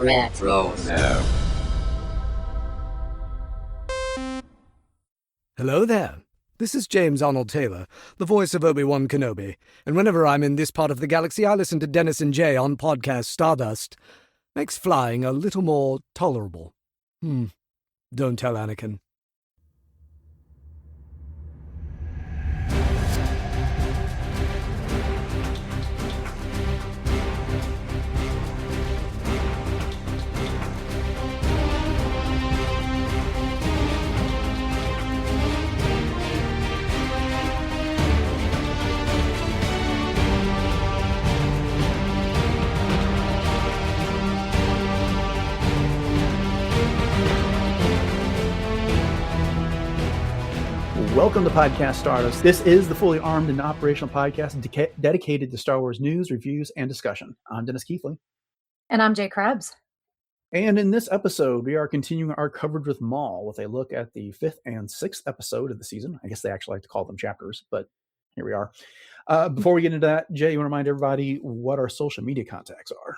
Retro. Hello there. This is James Arnold Taylor, the voice of Obi-Wan Kenobi, and whenever I'm in this part of the galaxy, I listen to Dennis and Jay on Podcast Stardust. Makes flying a little more tolerable. Don't tell Anakin. Welcome to Podcast Stardust. This is the fully armed and operational podcast dedicated to Star Wars news, reviews, and discussion. I'm Dennis Keithley. And I'm Jay Krebs. And in this episode, we are continuing our coverage with Maul with a look at the 5th and 6th episode of the season. I guess they actually like to call them chapters, but here we are. Before we get into that, Jay, you want to remind everybody what our social media contacts are?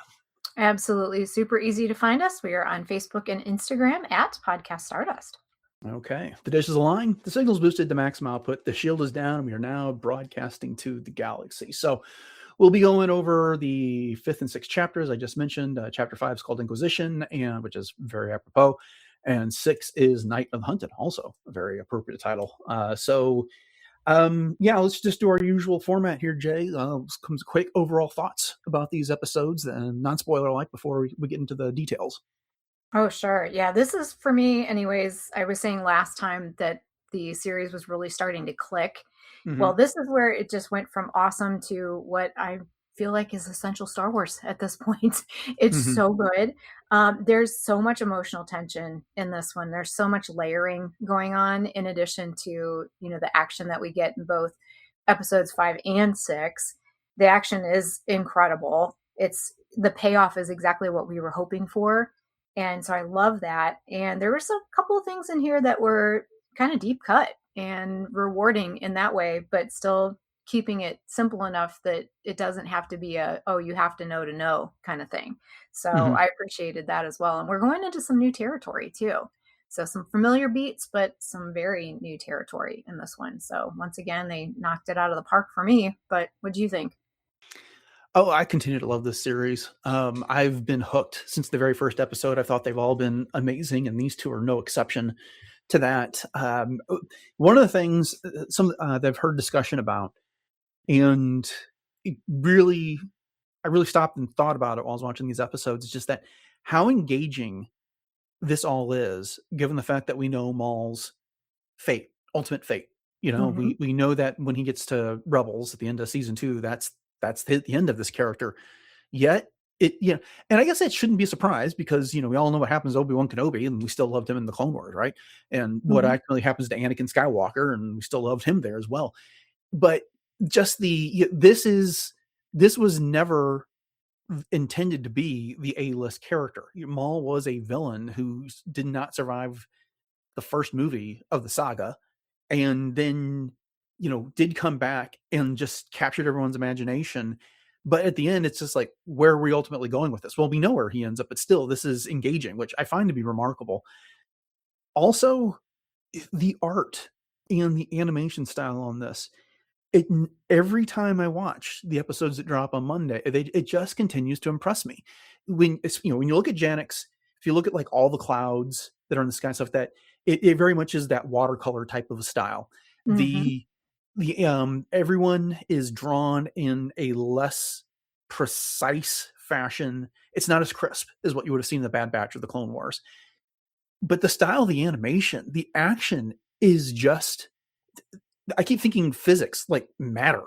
Absolutely. Super easy to find us. We are on Facebook and Instagram at Podcast Stardust. Okay. The dish is aligned. The signal's boosted to maximum output. The shield is down. And we are now broadcasting to the galaxy. So we'll be going over the 5th and 6th chapters I just mentioned. Chapter 5 is called Inquisition, and which is very apropos. And 6 is Night of the Hunted, also a very appropriate title. Let's just do our usual format here, Jay. Comes quick overall thoughts about these episodes, and non-spoiler alike before we get into the details. Oh, sure. Yeah, this is for me anyways. I was saying last time that the series was really starting to click. Mm-hmm. Well, this is where it just went from awesome to what I feel like is essential Star Wars at this point. It's so good. There's so much emotional tension in this one. There's so much layering going on in addition to, the action that we get in both episodes 5 and 6. The action is incredible. The payoff is exactly what we were hoping for. And so I love that. And there was a couple of things in here that were kind of deep cut and rewarding in that way, but still keeping it simple enough that it doesn't have to be you have to know kind of thing. So I appreciated that as well. And we're going into some new territory too. So some familiar beats, but some very new territory in this one. So once again, they knocked it out of the park for me. But what do you think? Oh, I continue to love this series. I've been hooked since the very first episode. I thought they've all been amazing, and these two are no exception to that. One of the things that I've heard discussion about, and I really stopped and thought about it while I was watching these episodes, is just that how engaging this all is, given the fact that we know Maul's fate, ultimate fate. We know that when he gets to Rebels at the end of season 2, that's the end of this character. Yet and I guess that shouldn't be a surprise because, we all know what happens to Obi-Wan Kenobi and we still loved him in the Clone Wars, right? And what actually happens to Anakin Skywalker, and we still loved him there as well. But just this was never intended to be the A-list character. Maul was a villain who did not survive the first movie of the saga, and then did come back and just captured everyone's imagination. But at the end, it's just like, where are we ultimately going with this? Well, we know where he ends up, but still, this is engaging, which I find to be remarkable. Also, the art and the animation style on this, every time I watch the episodes that drop on Monday, it just continues to impress me. When you look at Janix, if you look at like all the clouds that are in the sky, stuff, that it very much is that watercolor type of a style. The everyone is drawn in a less precise fashion. It's not as crisp as what you would have seen in the Bad Batch or the Clone Wars. But the style of the animation, the action is just, I keep thinking physics, like matter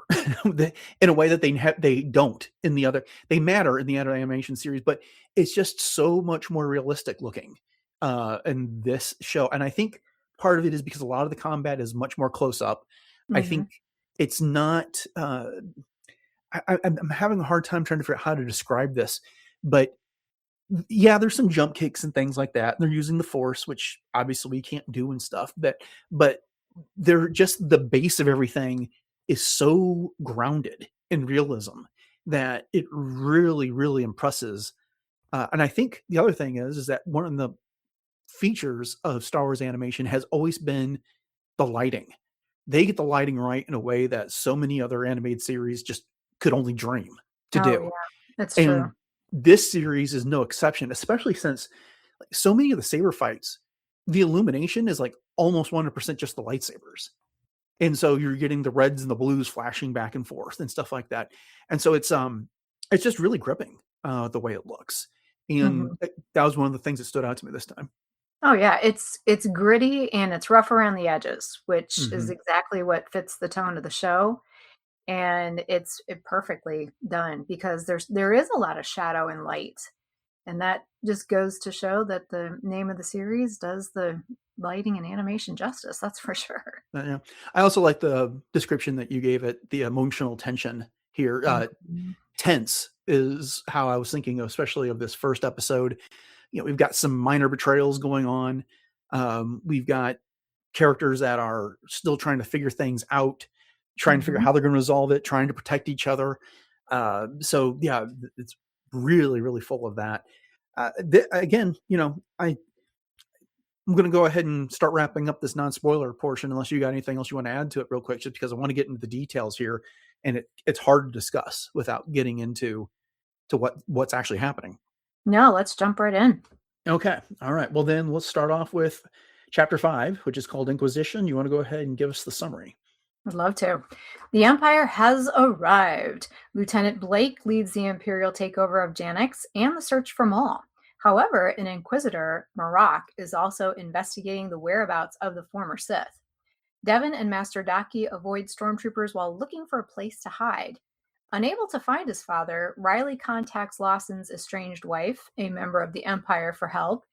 in a way that they don't in the other. They matter in the other animation series, but it's just so much more realistic looking in this show. And I think part of it is because a lot of the combat is much more close up. I think it's not, I'm having a hard time trying to figure out how to describe this, but yeah, there's some jump kicks and things like that. They're using the Force, which obviously we can't do and stuff, but they're just, the base of everything is so grounded in realism that it really, really impresses And I think the other thing is that one of the features of Star Wars animation has always been the lighting. They get the lighting right in a way that so many other animated series just could only dream to Oh, do. yeah, that's And true. this series is no exception, especially since like, so many of the saber fights, the illumination is like almost 100% just the lightsabers. And so you're getting the reds and the blues flashing back and forth and stuff like that. And so it's just really gripping the way it looks. And Mhm. that was one of the things that stood out to me this time. Oh, yeah, it's gritty and it's rough around the edges, which is Mhm. exactly what fits the tone of the show, and it perfectly done because there is a lot of shadow and light, and that just goes to show that the name of the series does the lighting and animation justice, that's for sure. Yeah. I also like the description that you gave it, the emotional tension here. Mhm. Tense is how I was thinking, especially of this first episode. We've got some minor betrayals going on. We've got characters that are still trying to figure things out, trying to figure out Mhm. how they're going to resolve it, trying to protect each other. So yeah, it's really, really full of that. Again, I'm going to go ahead and start wrapping up this non-spoiler portion, unless you got anything else you want to add to it real quick, just because I want to get into the details here, and it's hard to discuss without getting into what's actually happening. No, let's jump right in. Okay. All right. Well, then let's start off with chapter 5, which is called Inquisition. You want to go ahead and give us the summary? I'd love to. The Empire has arrived. Lieutenant Blake leads the Imperial takeover of Janix and the search for Maul. However, an Inquisitor, Marrok, is also investigating the whereabouts of the former Sith. Devon and Master Daki avoid stormtroopers while looking for a place to hide. Unable to find his father, Riley contacts Lawson's estranged wife, a member of the Empire, for help,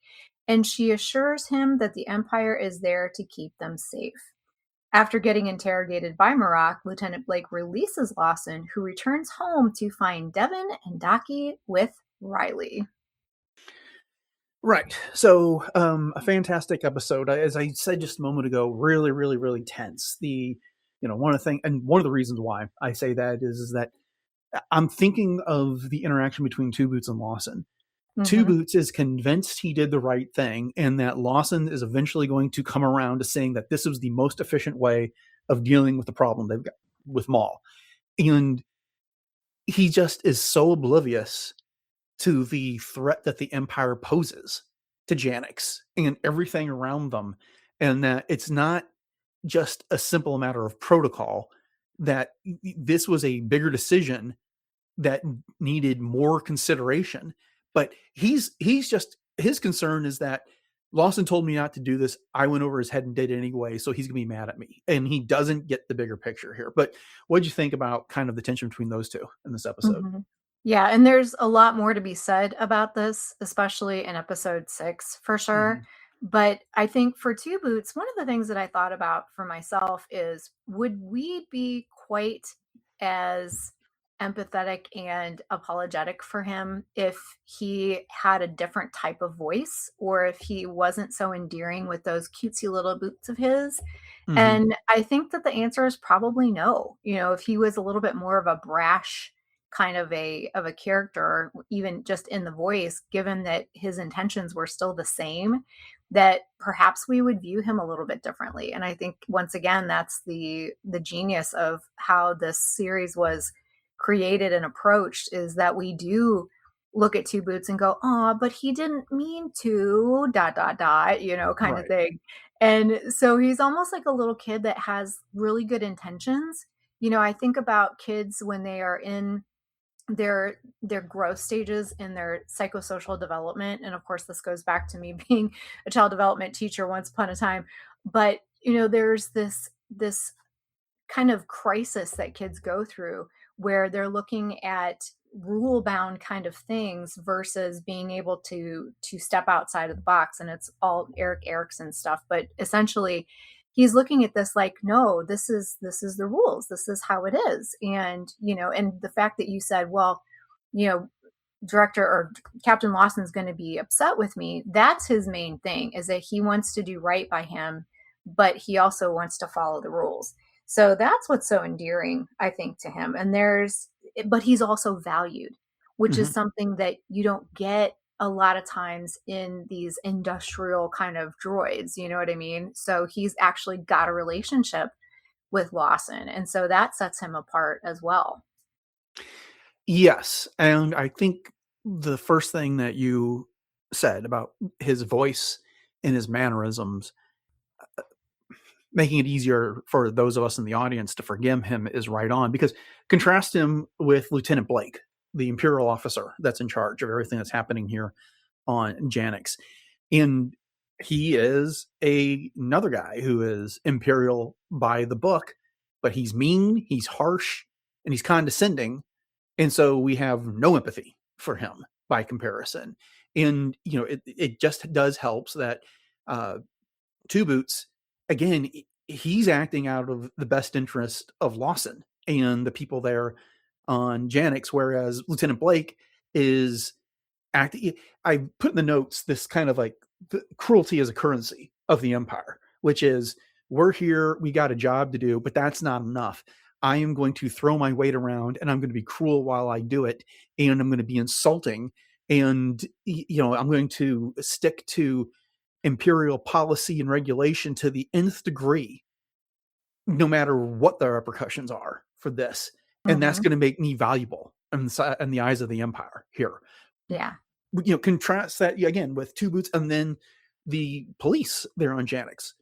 and she assures him that the Empire is there to keep them safe. After getting interrogated by Marrok, Lieutenant Blake releases Lawson, who returns home to find Devon and Daki with Riley. Right. So, a fantastic episode. As I said just a moment ago, really, really, really tense. One of the things, and one of the reasons why I say that is that I'm thinking of the interaction between Two Boots and Lawson. Two Mm-hmm. Boots is convinced he did the right thing, and that Lawson is eventually going to come around to saying that this was the most efficient way of dealing with the problem they've got with Maul. And he just is so oblivious to the threat that the Empire poses to Janix and everything around them, and that it's not just a simple matter of protocol, that this was a bigger decision that needed more consideration. But he's just, his concern is that Lawson told me not to do this. I went over his head and did it anyway, so he's gonna be mad at me. And he doesn't get the bigger picture here. But what'd you think about kind of the tension between those two in this episode? Mm-hmm. Yeah, and there's a lot more to be said about this, especially in episode 6 for sure. Mm-hmm. But I think for Two Boots, one of the things that I thought about for myself is would we be quite as empathetic and apologetic for him if he had a different type of voice or if he wasn't so endearing with those cutesy little boots of his? Mm-hmm. And I think that the answer is probably no. If he was a little bit more of a brash kind of a character, even just in the voice, given that his intentions were still the same, that perhaps we would view him a little bit differently. And I think once again, that's the genius of how this series was created and approached, is that we do look at Two Boots and go, oh, but he didn't mean to dot dot dot, kind of Right. thing. And so he's almost like a little kid that has really good intentions. I think about kids when they are in their growth stages in their psychosocial development, and of course this goes back to me being a child development teacher once upon a time. But there's this kind of crisis that kids go through where they're looking at rule bound kind of things versus being able to step outside of the box, and it's all Eric Erickson stuff, but essentially he's looking at this like, no, this is the rules, this is how it is. And the fact that you said, well, you know director or Captain Lawson's going to be upset with me, that's his main thing, is that he wants to do right by him, but he also wants to follow the rules. So that's what's so endearing, I think, to him. But he's also valued, which Mm-hmm. is something that you don't get a lot of times in these industrial kind of droids, you know what I mean? So he's actually got a relationship with Lawson, and so that sets him apart as well. Yes, and I think the first thing that you said about his voice and his mannerisms, making it easier for those of us in the audience to forgive him, is right on, because contrast him with Lieutenant Blake, the Imperial officer that's in charge of everything that's happening here on Janix. And he is another guy who is Imperial by the book, but he's mean, he's harsh, and he's condescending. And so we have no empathy for him by comparison. And, it just does helps that Two Boots, again, he's acting out of the best interest of Lawson and the people there on Janix, whereas Lieutenant Blake is acting. I put in the notes this kind of like the cruelty as a currency of the Empire, which is, we're here, we got a job to do, but that's not enough. I am going to throw my weight around, and I'm going to be cruel while I do it, and I'm going to be insulting, and I'm going to stick to Imperial policy and regulation to the nth degree, no matter what the repercussions are for this. And that's going to make me valuable in the eyes of the Empire here. Yeah. Contrast that again with Two Boots and then the police there on Janix.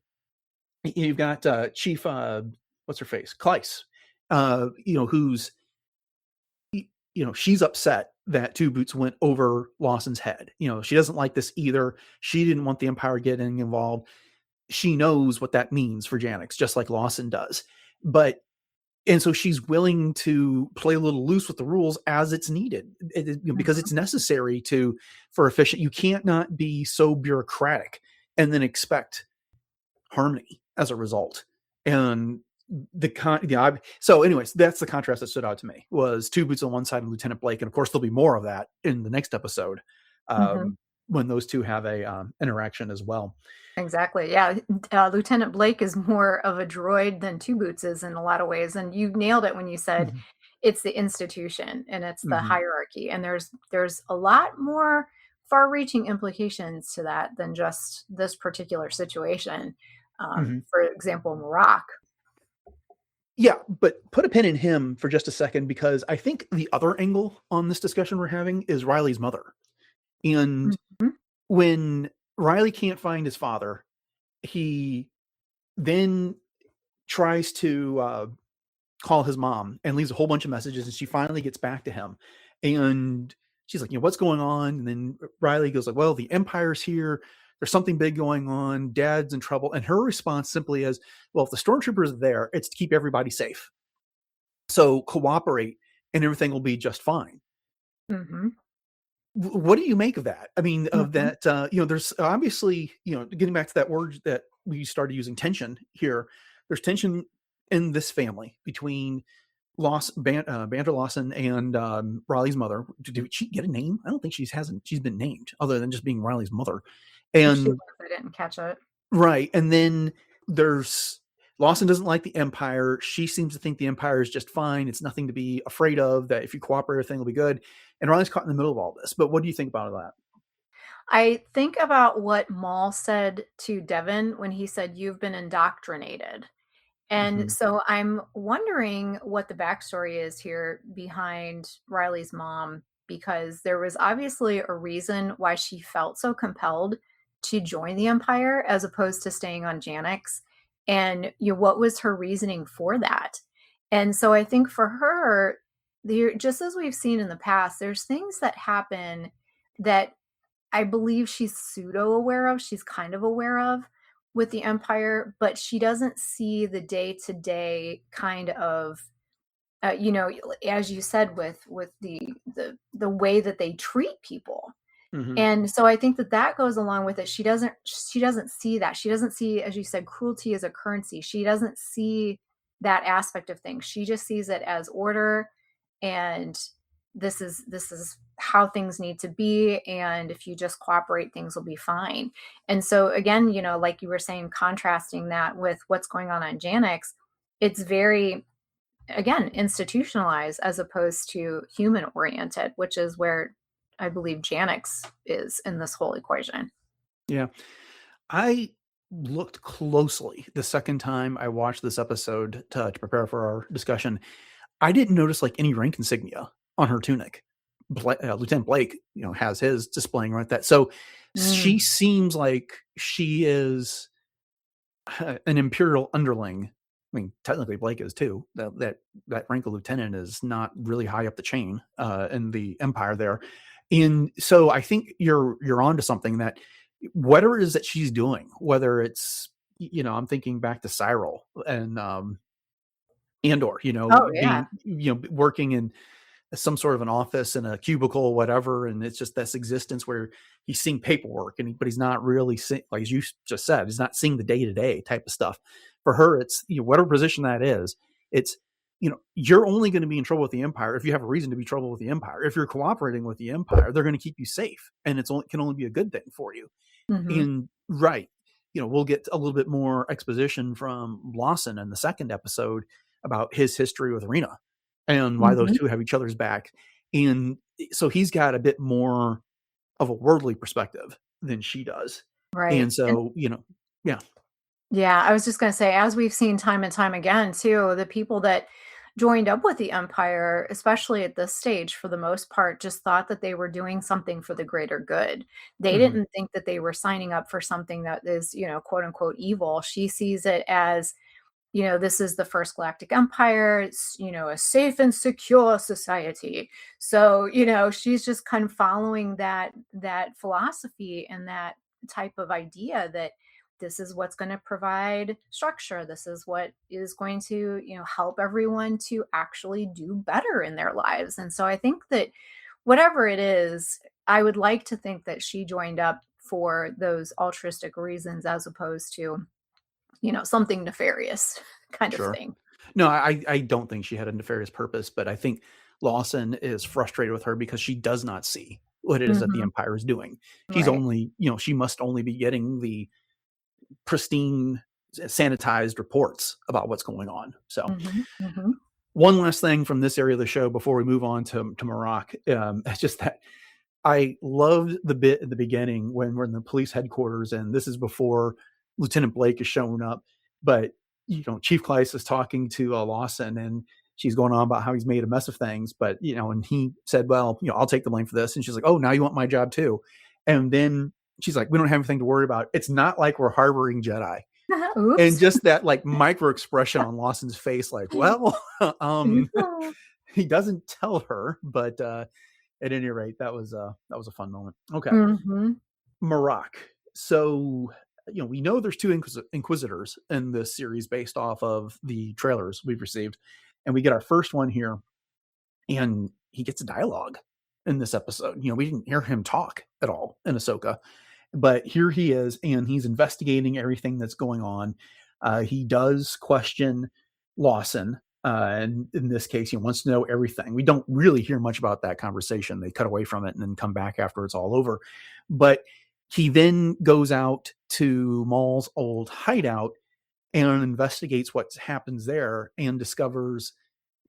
You've got Chief, what's her face? Kleiss, who's, she's upset that Two Boots went over Lawson's head. She doesn't like this either. She didn't want the Empire getting involved. She knows what that means for Janix, just like Lawson does. And so she's willing to play a little loose with the rules as it's needed, because it's necessary for efficient. You can't not be so bureaucratic and then expect harmony as a result. And so anyways, that's the contrast that stood out to me, was Two Boots on one side and Lieutenant Blake. And of course, there'll be more of that in the next episode when those two have a interaction as well. Exactly. Yeah. Lieutenant Blake is more of a droid than Two Boots is in a lot of ways. And you nailed it when you said it's the institution and it's the hierarchy. And there's a lot more far-reaching implications to that than just this particular situation. For example, Marrok. Yeah, but put a pin in him for just a second, because I think the other angle on this discussion we're having is Riley's mother. And when Riley can't find his father, he then tries to call his mom and leaves a whole bunch of messages, and she finally gets back to him. And she's like, what's going on? And then Riley goes like, well, the Empire's here. There's something big going on. Dad's in trouble. And her response simply is, well, if the stormtroopers are there, it's to keep everybody safe. So cooperate and everything will be just fine. What do you make of that? I mean, of that, there's obviously, getting back to that word that we started using, tension here. There's tension in this family between Banter Lawson and Riley's mother. Did she get a name? I don't think she's been named other than just being Riley's mother. And I didn't catch it. Right. And then there's Lawson doesn't like the Empire. She seems to think the Empire is just fine. It's nothing to be afraid of, that if you cooperate, everything will be good. And Riley's caught in the middle of all this. But what do you think about that? I think about what Maul said to Devon when he said, "You've been indoctrinated." And so I'm wondering what the backstory is here behind Riley's mom, because there was obviously a reason why she felt so compelled to join the Empire as opposed to staying on Janix. And what was her reasoning for that? And so I think for her, just as we've seen in the past, there's things that happen that I believe she's pseudo aware of. She's kind of aware of with the Empire, but she doesn't see the day-to-day kind of, as you said, with the way that they treat people. And so I think that goes along with it. She doesn't see that. She doesn't see, as you said, cruelty as a currency. She doesn't see that aspect of things. She just sees it as order, and this is how things need to be. And if you just cooperate, things will be fine. And so again, like you were saying, contrasting that with what's going on Janix, it's very, again, institutionalized as opposed to human oriented, which is where I believe Janix is in this whole equation. Yeah. I looked closely the second time I watched this episode to prepare for our discussion. I didn't notice like any rank insignia on her tunic. Lieutenant Blake, has his displaying right that. So she seems like she is an Imperial underling. I mean, technically Blake is too. That rank of lieutenant is not really high up the chain in the Empire there. And so I think you're onto something, that whatever it is that she's doing, whether it's, I'm thinking back to Cyril and Andor, Oh yeah. being, working in some sort of an office in a cubicle or whatever, and it's just this existence where he's seeing paperwork, but he's not really seeing, like as you just said, he's not seeing the day-to-day type of stuff. For her, it's whatever position that is, it's you're only going to be in trouble with the Empire if you have a reason to be in trouble with the Empire. If you're cooperating with the Empire, they're going to keep you safe, and can only be a good thing for you. And right, we'll get a little bit more exposition from Lawson in the second episode about his history with Rena and why those two have each other's back. And so he's got a bit more of a worldly perspective than she does. Right. And so, yeah. Yeah, I was just going to say, as we've seen time and time again, too, the people that joined up with the Empire, especially at this stage, for the most part, just thought that they were doing something for the greater good. They didn't think that they were signing up for something that is, quote unquote, evil. She sees it as, this is the first galactic empire. It's, a safe and secure society. So, she's just kind of following that philosophy and that type of idea that this is what's going to provide structure. This is what is going to, help everyone to actually do better in their lives. And so I think that whatever it is, I would like to think that she joined up for those altruistic reasons as opposed to, something nefarious kind of thing. No, I don't think she had a nefarious purpose, but I think Lawson is frustrated with her because she does not see what it is that the Empire is doing. She's only, she must only be getting the pristine, sanitized reports about what's going on. So one last thing from this area of the show before we move on to Marrok. It's just that I loved the bit at the beginning when we're in the police headquarters, and this is before Lieutenant Blake is showing up, but Chief Kleiss is talking to Lawson, and she's going on about how he's made a mess of things, but and he said, well, I'll take the blame for this. And she's like, oh, now you want my job too. And then she's like, we don't have anything to worry about. It's not like we're harboring Jedi. And just that like micro expression on Lawson's face, like, well, he doesn't tell her, but at any rate, that was a fun moment. Okay. Marrok. So, we know there's two Inquisitors in this series based off of the trailers we've received. And we get our first one here, and he gets a dialogue in this episode. We didn't hear him talk at all in Ahsoka, but here he is, and he's investigating everything that's going on. He does question Lawson, and in this case, he wants to know everything. We don't really hear much about that conversation. They cut away from it and then come back after it's all over. But he then goes out to Maul's old hideout and investigates what happens there, and discovers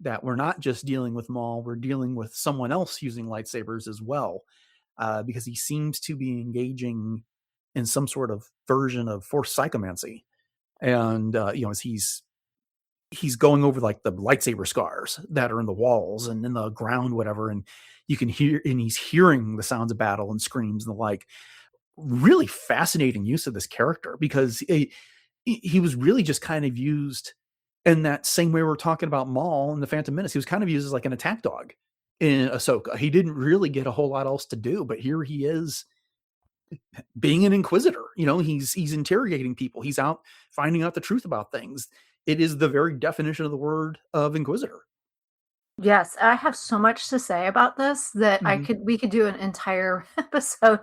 that we're not just dealing with Maul, we're dealing with someone else using lightsabers as well, because he seems to be engaging in some sort of version of Force psychomancy. And, as he's going over like the lightsaber scars that are in the walls and in the ground, whatever, and you can hear, and he's hearing the sounds of battle and screams and the like. Really fascinating use of this character, because he was really just kind of used in that same way we're talking about Maul in the Phantom Menace. He was kind of used as like an attack dog in Ahsoka. He didn't really get a whole lot else to do, but here he is being an Inquisitor. He's interrogating people. He's out finding out the truth about things. It is the very definition of the word of Inquisitor. Yes, I have so much to say about this that we could do an entire episode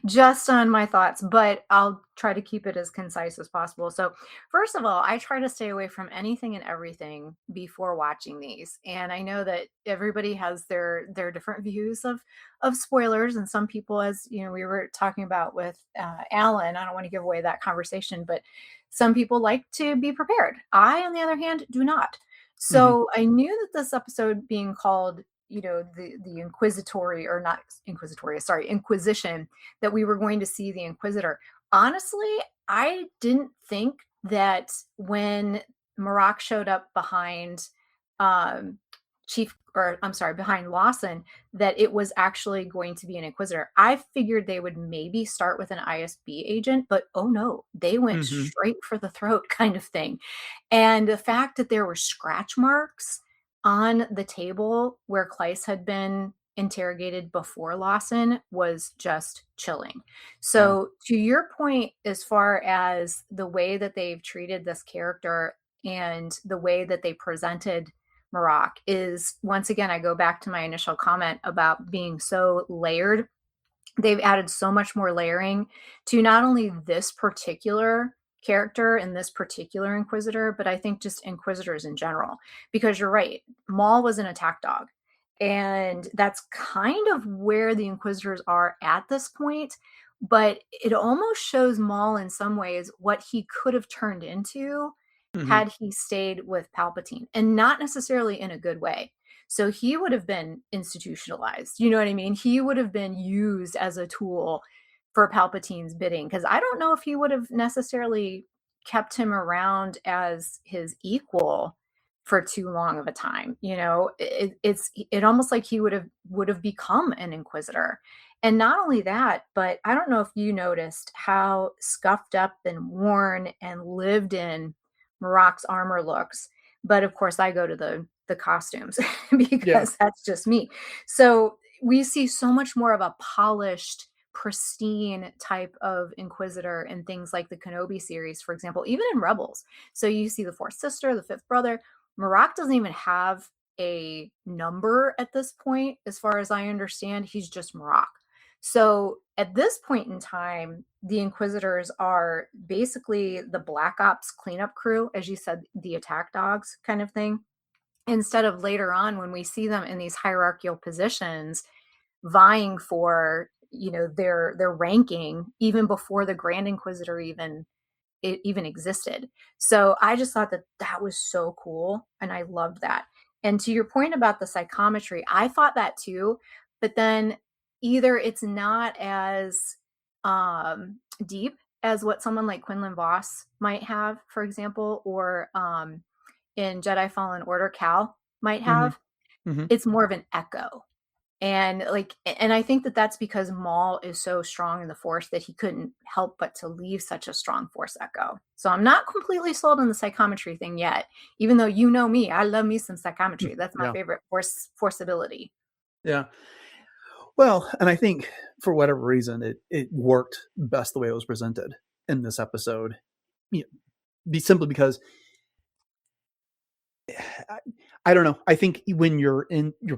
just on my thoughts, but I'll try to keep it as concise as possible. So, first of all, I try to stay away from anything and everything before watching these. And I know that everybody has their different views of spoilers, and some people, as we were talking about with Alan, I don't want to give away that conversation, but some people like to be prepared. I, on the other hand, do not. So I knew that this episode being called the Inquisition, that we were going to see the Inquisitor. Honestly, I didn't think that when Marrok showed up behind um, behind Lawson, that it was actually going to be an Inquisitor. I figured they would maybe start with an ISB agent, but oh no, they went straight for the throat kind of thing. And the fact that there were scratch marks on the table where Kleiss had been interrogated before Lawson was just chilling. So to your point, as far as the way that they've treated this character and the way that they presented Marrok is, once again, I go back to my initial comment about being so layered. They've added so much more layering to not only this particular character and this particular Inquisitor, but I think just Inquisitors in general. Because you're right, Maul was an attack dog. And that's kind of where the Inquisitors are at this point. But it almost shows Maul in some ways what he could have turned into had he stayed with Palpatine, and not necessarily in a good way. So he would have been institutionalized. You know what I mean? He would have been used as a tool for Palpatine's bidding, because I don't know if he would have necessarily kept him around as his equal for too long of a time. It's almost like he would have become an Inquisitor. And not only that, but I don't know if you noticed how scuffed up and worn and lived in Marrok's armor looks, but of course I go to the costumes because that's just me. So we see so much more of a polished, pristine type of Inquisitor in things like the Kenobi series, for example, even in Rebels. So you see the fourth sister, the fifth brother. Marrok doesn't even have a number at this point, as far as I understand. He's just Marrok. So at this point in time, the Inquisitors are basically the Black Ops cleanup crew, as you said, the attack dogs kind of thing. Instead of later on when we see them in these hierarchical positions, vying for their ranking even before the Grand Inquisitor even existed. So I just thought that was so cool, and I loved that. And to your point about the psychometry, I thought that too, but then either it's not as deep as what someone like Quinlan Voss might have, for example, or in Jedi Fallen Order, Cal might have. It's more of an echo. And I think that's because Maul is so strong in the Force that he couldn't help but to leave such a strong Force echo. So I'm not completely sold on the psychometry thing yet, even though you know me, I love me some psychometry. That's my favorite Force ability. Yeah. Well, and I think for whatever reason, it worked best the way it was presented in this episode. Simply because I don't know. I think when you're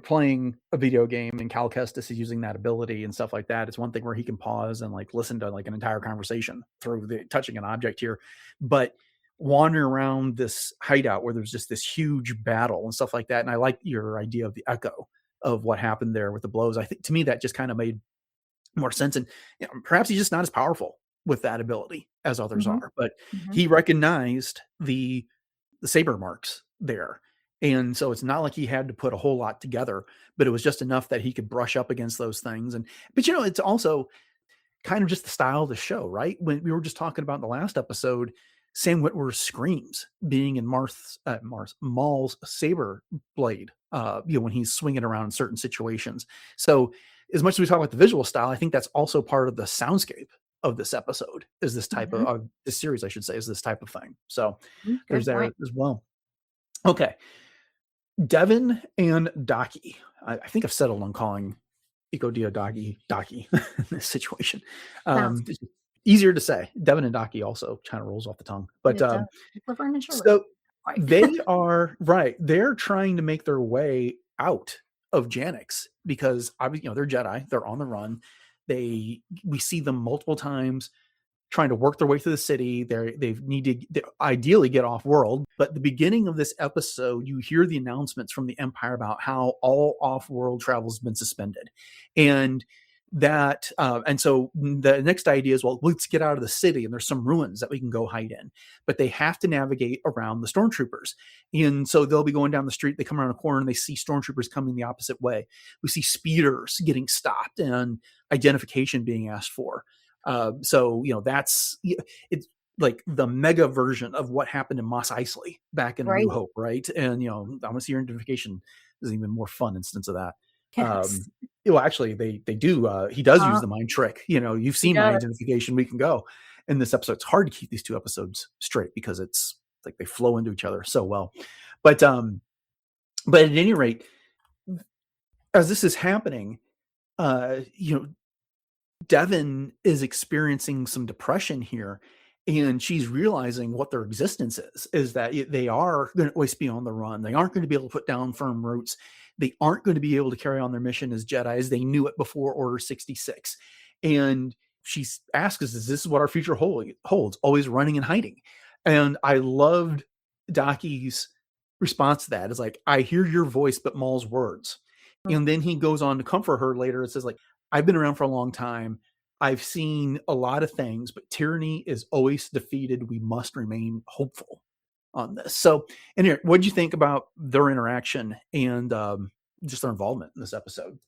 playing a video game and Cal Kestis is using that ability and stuff like that, it's one thing where he can pause and listen to an entire conversation through touching an object here. But wandering around this hideout where there's just this huge battle and stuff like that. And I like your idea of the echo of what happened there with the blows. I think to me that just kind of made more sense. And perhaps he's just not as powerful with that ability as others are, but he recognized the saber marks there. And so it's not like he had to put a whole lot together, but it was just enough that he could brush up against those things. But it's also kind of just the style of the show, right? When we were just talking about in the last episode, Sam Witwer's screams being in Maul's saber blade, when he's swinging around in certain situations. So as much as we talk about the visual style, I think that's also part of the soundscape of this episode, is this type of this series, I should say, is this type of thing. So there's that as well. Okay. Devon and Daki. I think I've settled on calling Iko Dio Daki in this situation. Easier to say. Devon and Daki also kind of rolls off the tongue. But so they are right. They're trying to make their way out of Janix because obviously, they're Jedi. They're on the run. We see them multiple times trying to work their way through the city. They need to ideally get off world. But the beginning of this episode, you hear the announcements from the Empire about how all off world travel has been suspended. And and so the next idea is, well, let's get out of the city, and there's some ruins that we can go hide in, but they have to navigate around the stormtroopers. And so they'll be going down the street, they come around a corner and they see stormtroopers coming the opposite way. We see speeders getting stopped and identification being asked for. So that's, it's like the mega version of what happened in Mos Eisley back in A New Hope, right? And I want to see your identification is an even more fun instance of that. Yes. Well, actually, they do. He does use the mind trick. You've seen my identification. We can go. In this episode, it's hard to keep these two episodes straight because it's like they flow into each other so well. But at any rate, as this is happening, Devon is experiencing some depression here, and she's realizing what their existence is that they are going to always be on the run. They aren't going to be able to put down firm roots. They aren't going to be able to carry on their mission as Jedi as they knew it before Order 66. And she asks us, is this what our future holds? Always running and hiding. And I loved Daki's response to that. It's like, I hear your voice, but Maul's words. Mm-hmm. And then he goes on to comfort her later. It says, like, I've been around for a long time. I've seen a lot of things, but tyranny is always defeated. We must remain hopeful on this. So, anyway, what did you think about their interaction and just their involvement in this episode?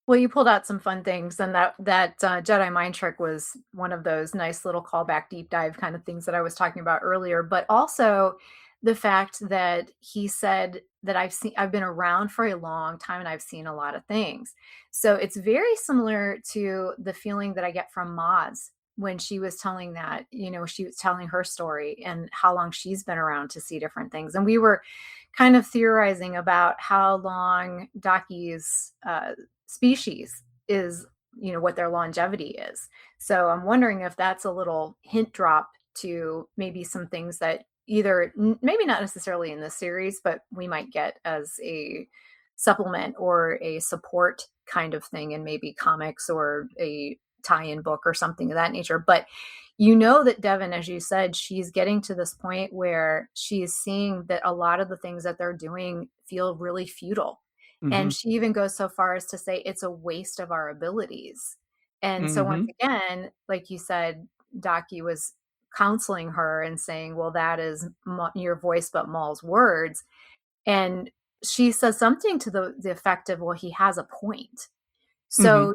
Well, you pulled out some fun things, and that Jedi mind trick was one of those nice little callback deep dive kind of things that I was talking about earlier. But also the fact that he said that I've been around for a long time and I've seen a lot of things. So it's very similar to the feeling that I get from Maz when she was telling that, she was telling her story and how long she's been around to see different things. And we were kind of theorizing about how long Daki's species is, what their longevity is. So I'm wondering if that's a little hint drop to maybe some things that either maybe not necessarily in this series, but we might get as a supplement or a support kind of thing in maybe comics or a tie-in book or something of that nature. But that Devon, as you said, she's getting to this point where she's seeing that a lot of the things that they're doing feel really futile. Mm-hmm. And she even goes so far as to say it's a waste of our abilities. And so once again, like you said, Daki was counseling her and saying, well, that is your voice, but Maul's words. And she says something to the effect of, well, he has a point. So,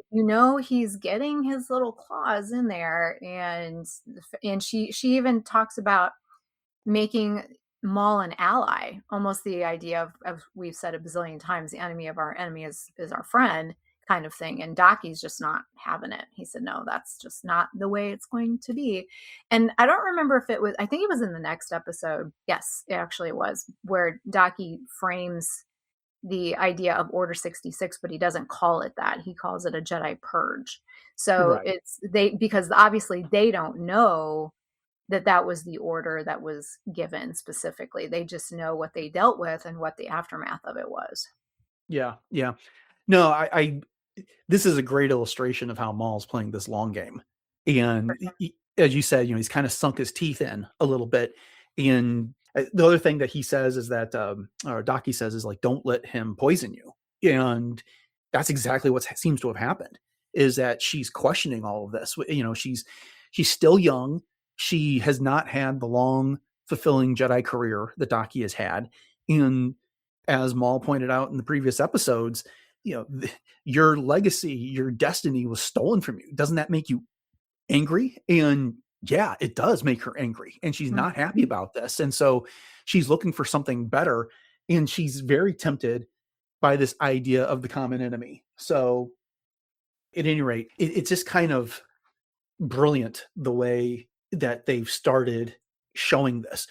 he's getting his little claws in there. And she even talks about making Maul an ally, almost the idea of we've said a bazillion times, the enemy of our enemy is our friend kind of thing. And Daki's just not having it. He said, no, that's just not the way it's going to be. And I don't remember if I think it was in the next episode. Yes, it was, where Daki frames the idea of Order 66, but he doesn't call it that. He calls it a Jedi purge. So it's because obviously they don't know that was the order that was given specifically. They just know what they dealt with and what the aftermath of it was. Yeah. Yeah. No, I this is a great illustration of how Maul's playing this long game. And as you said, he's kind of sunk his teeth in a little bit. And the other thing that he says is that, or Daki says, is like, don't let him poison you. And that's exactly what seems to have happened, is that she's questioning all of this. She's still young. She has not had the long, fulfilling Jedi career that Daki has had. And as Maul pointed out in the previous episodes, your legacy, your destiny was stolen from you. Doesn't that make you angry? And yeah, it does make her angry, and she's not happy about this. And so she's looking for something better, and she's very tempted by this idea of the common enemy. So at any rate, it's just kind of brilliant the way that they've started showing this.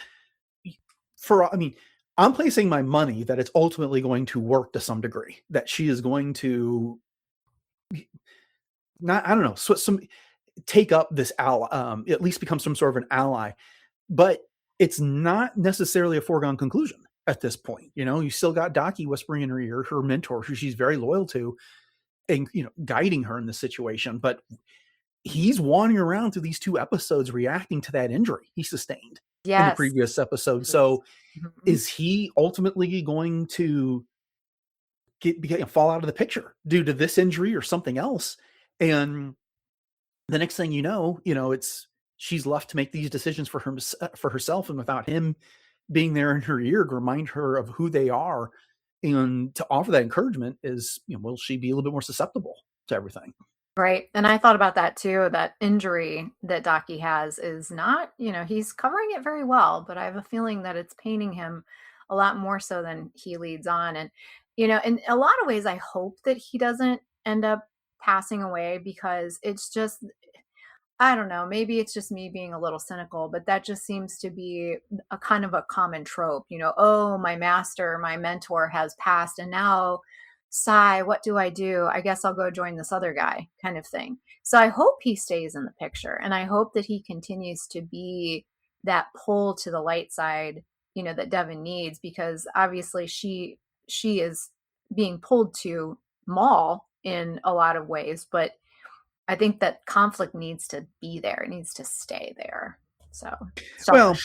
I'm placing my money that it's ultimately going to work to some degree, that she is going to take up this ally, at least become some sort of an ally. But it's not necessarily a foregone conclusion at this point. You still got Daki whispering in her ear, her mentor, who she's very loyal to, and guiding her in this situation. But he's wandering around through these 2 episodes reacting to that injury he sustained in the previous episode. So is he ultimately going to fall out of the picture due to this injury or something else? And the next thing you know, she's left to make these decisions for herself, and without him being there in her ear to remind her of who they are and to offer that encouragement, will she be a little bit more susceptible to everything? Right. And I thought about that too. That injury that Daki has is not, he's covering it very well, but I have a feeling that it's paining him a lot more so than he leads on. And, in a lot of ways, I hope that he doesn't end up passing away, because it's just, I don't know, maybe it's just me being a little cynical, but that just seems to be a kind of a common trope, oh, my master, my mentor has passed, and now, sigh, what do? I guess I'll go join this other guy, kind of thing. So I hope he stays in the picture, and I hope that he continues to be that pull to the light side, that Devon needs, because obviously she is being pulled to Maul in a lot of ways, but I think that conflict needs to be there. It needs to stay there. So, well,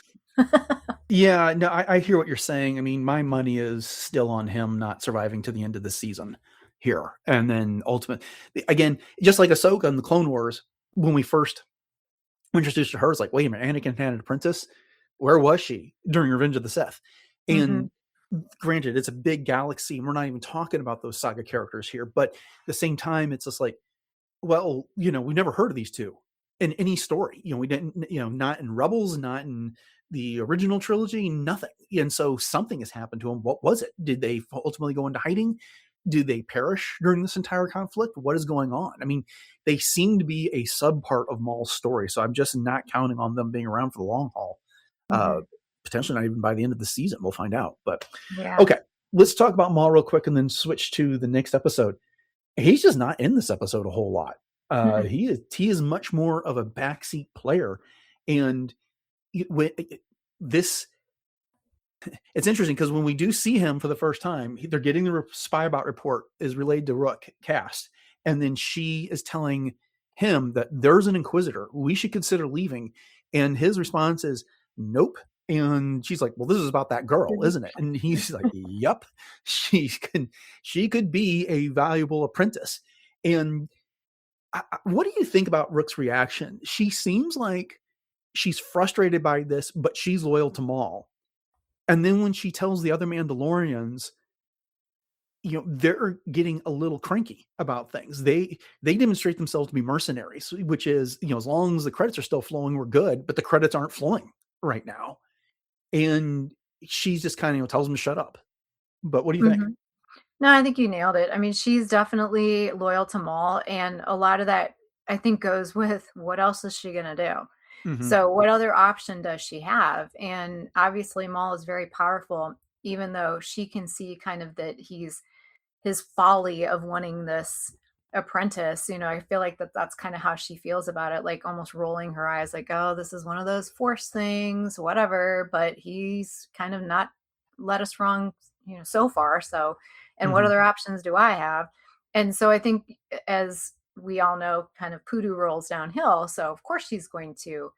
yeah, no, I hear what you're saying. I mean, my money is still on him not surviving to the end of the season here. And then ultimately, again, just like Ahsoka in the Clone Wars, when we first were introduced to her, it's like, wait a minute, Anakin had an apprentice. Where was she during Revenge of the Sith? And granted, it's a big galaxy, and we're not even talking about those saga characters here. But at the same time, it's just like, well, we never heard of these two in any story. We didn't, not in Rebels, not in the original trilogy, nothing. And so something has happened to them. What was it? Did they ultimately go into hiding? Did they perish during this entire conflict? What is going on? I mean, they seem to be a sub part of Maul's story, so I'm just not counting on them being around for the long haul. Potentially not even by the end of the season. We'll find out. But okay, let's talk about Maul real quick and then switch to the next episode. He's just not in this episode a whole lot. He is much more of a backseat player, and it's interesting because when we do see him for the first time, they're getting the spy bot report is relayed to Rook Cast, and then she is telling him that there's an Inquisitor. We should consider leaving, and his response is nope. And she's like, well, this is about that girl, isn't it? And he's like, yep, she could be a valuable apprentice. And what do you think about Rook's reaction? She seems like she's frustrated by this, but she's loyal to Maul. And then when she tells the other Mandalorians, they're getting a little cranky about things. They demonstrate themselves to be mercenaries, which is, as long as the credits are still flowing, we're good, but the credits aren't flowing right now. And she's just kind of tells them to shut up. But what do you think? No, I think you nailed it. I mean, she's definitely loyal to Maul, and a lot of that, I think, goes with what else is she going to do? So what other option does she have? And obviously Maul is very powerful, even though she can see kind of that his folly of wanting this apprentice. I feel like that's kind of how she feels about it, like almost rolling her eyes, like, oh, this is one of those Force things, whatever, but he's kind of not led us wrong, so far. So, and what other options do I have? And so I think, as we all know, kind of Poodoo rolls downhill. So of course she's going to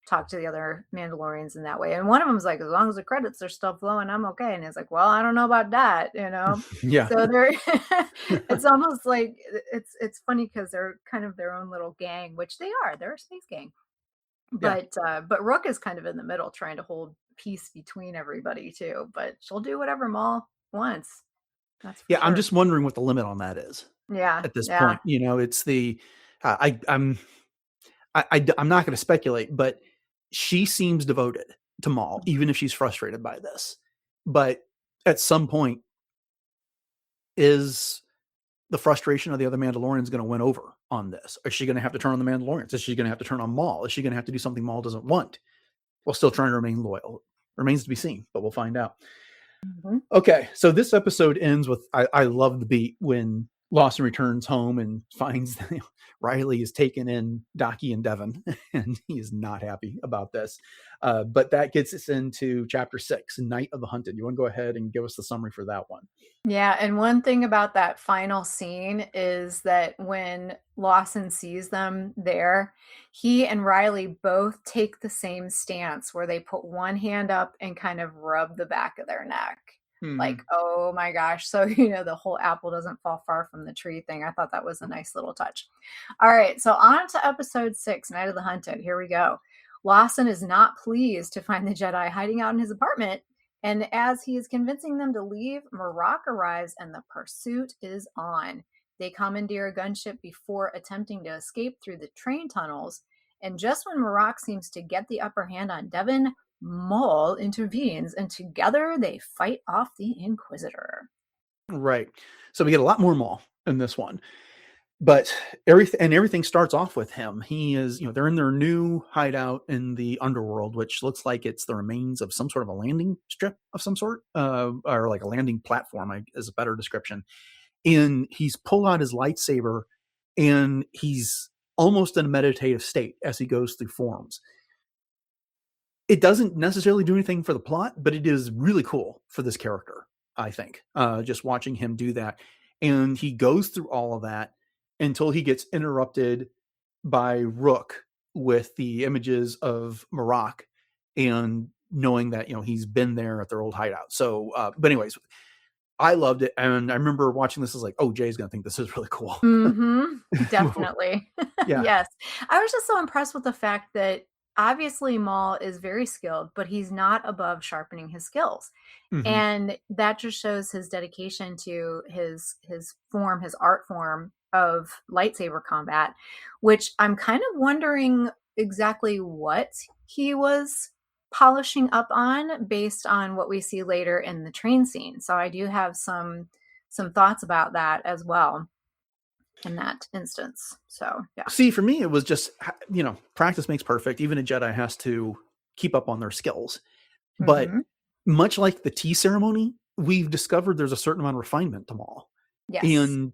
talk to the other Mandalorians in that way. And one of them's like, as long as the credits are still flowing, I'm okay. And it's like, well, I don't know about that, Yeah. So they're it's almost like it's funny because they're kind of their own little gang, which they are. They're a space gang. But Rook is kind of in the middle, trying to hold peace between everybody too. But she'll do whatever Maul wants. That's for sure. I'm just wondering what the limit on that is. Yeah. At this point, it's the I'm not going to speculate, but she seems devoted to Maul, even if she's frustrated by this. But at some point, is the frustration of the other Mandalorians going to win over on this? Is she going to have to turn on the Mandalorians? Is she going to have to turn on Maul? Is she going to have to do something Maul doesn't want while still trying to remain loyal? Remains to be seen, but we'll find out. Okay, so this episode ends with, I love the beat when Lawson returns home and finds that Riley has taken in Daki and Devon, and he is not happy about this. But that gets us into Chapter 6, Night of the Hunted. You want to go ahead and give us the summary for that one? Yeah, and one thing about that final scene is that when Lawson sees them there, he and Riley both take the same stance where they put one hand up and kind of rub the back of their neck. Like, oh my gosh. So, the whole apple doesn't fall far from the tree thing. I thought that was a nice little touch. All right. So, on to episode 6, Night of the Hunted. Here we go. Lawson is not pleased to find the Jedi hiding out in his apartment. And as he is convincing them to leave, Marrok arrives and the pursuit is on. They commandeer a gunship before attempting to escape through the train tunnels. And just when Marrok seems to get the upper hand on Devon, Maul intervenes, and together they fight off the Inquisitor. Right. So we get a lot more Maul in this one. But everything starts off with him. He is, they're in their new hideout in the underworld, which looks like it's the remains of some sort of a landing strip of some sort, or like a landing platform is a better description. And he's pulled out his lightsaber and he's almost in a meditative state as he goes through forms. It doesn't necessarily do anything for the plot, but it is really cool for this character, I think, just watching him do that. And he goes through all of that until he gets interrupted by Rook with the images of Marrok and knowing that, he's been there at their old hideout. So, but anyways, I loved it. And I remember watching this as like, oh, Jay's going to think this is really cool. Definitely. Yeah. Yes. I was just so impressed with the fact that obviously Maul is very skilled, but he's not above sharpening his skills. And that just shows his dedication to his form, his art form of lightsaber combat, which I'm kind of wondering exactly what he was polishing up on based on what we see later in the train scene. So I do have some thoughts about that as well in that instance. So yeah. See, for me, it was just, practice makes perfect. Even a Jedi has to keep up on their skills. But much like the tea ceremony, we've discovered there's a certain amount of refinement to Maul. Yes. And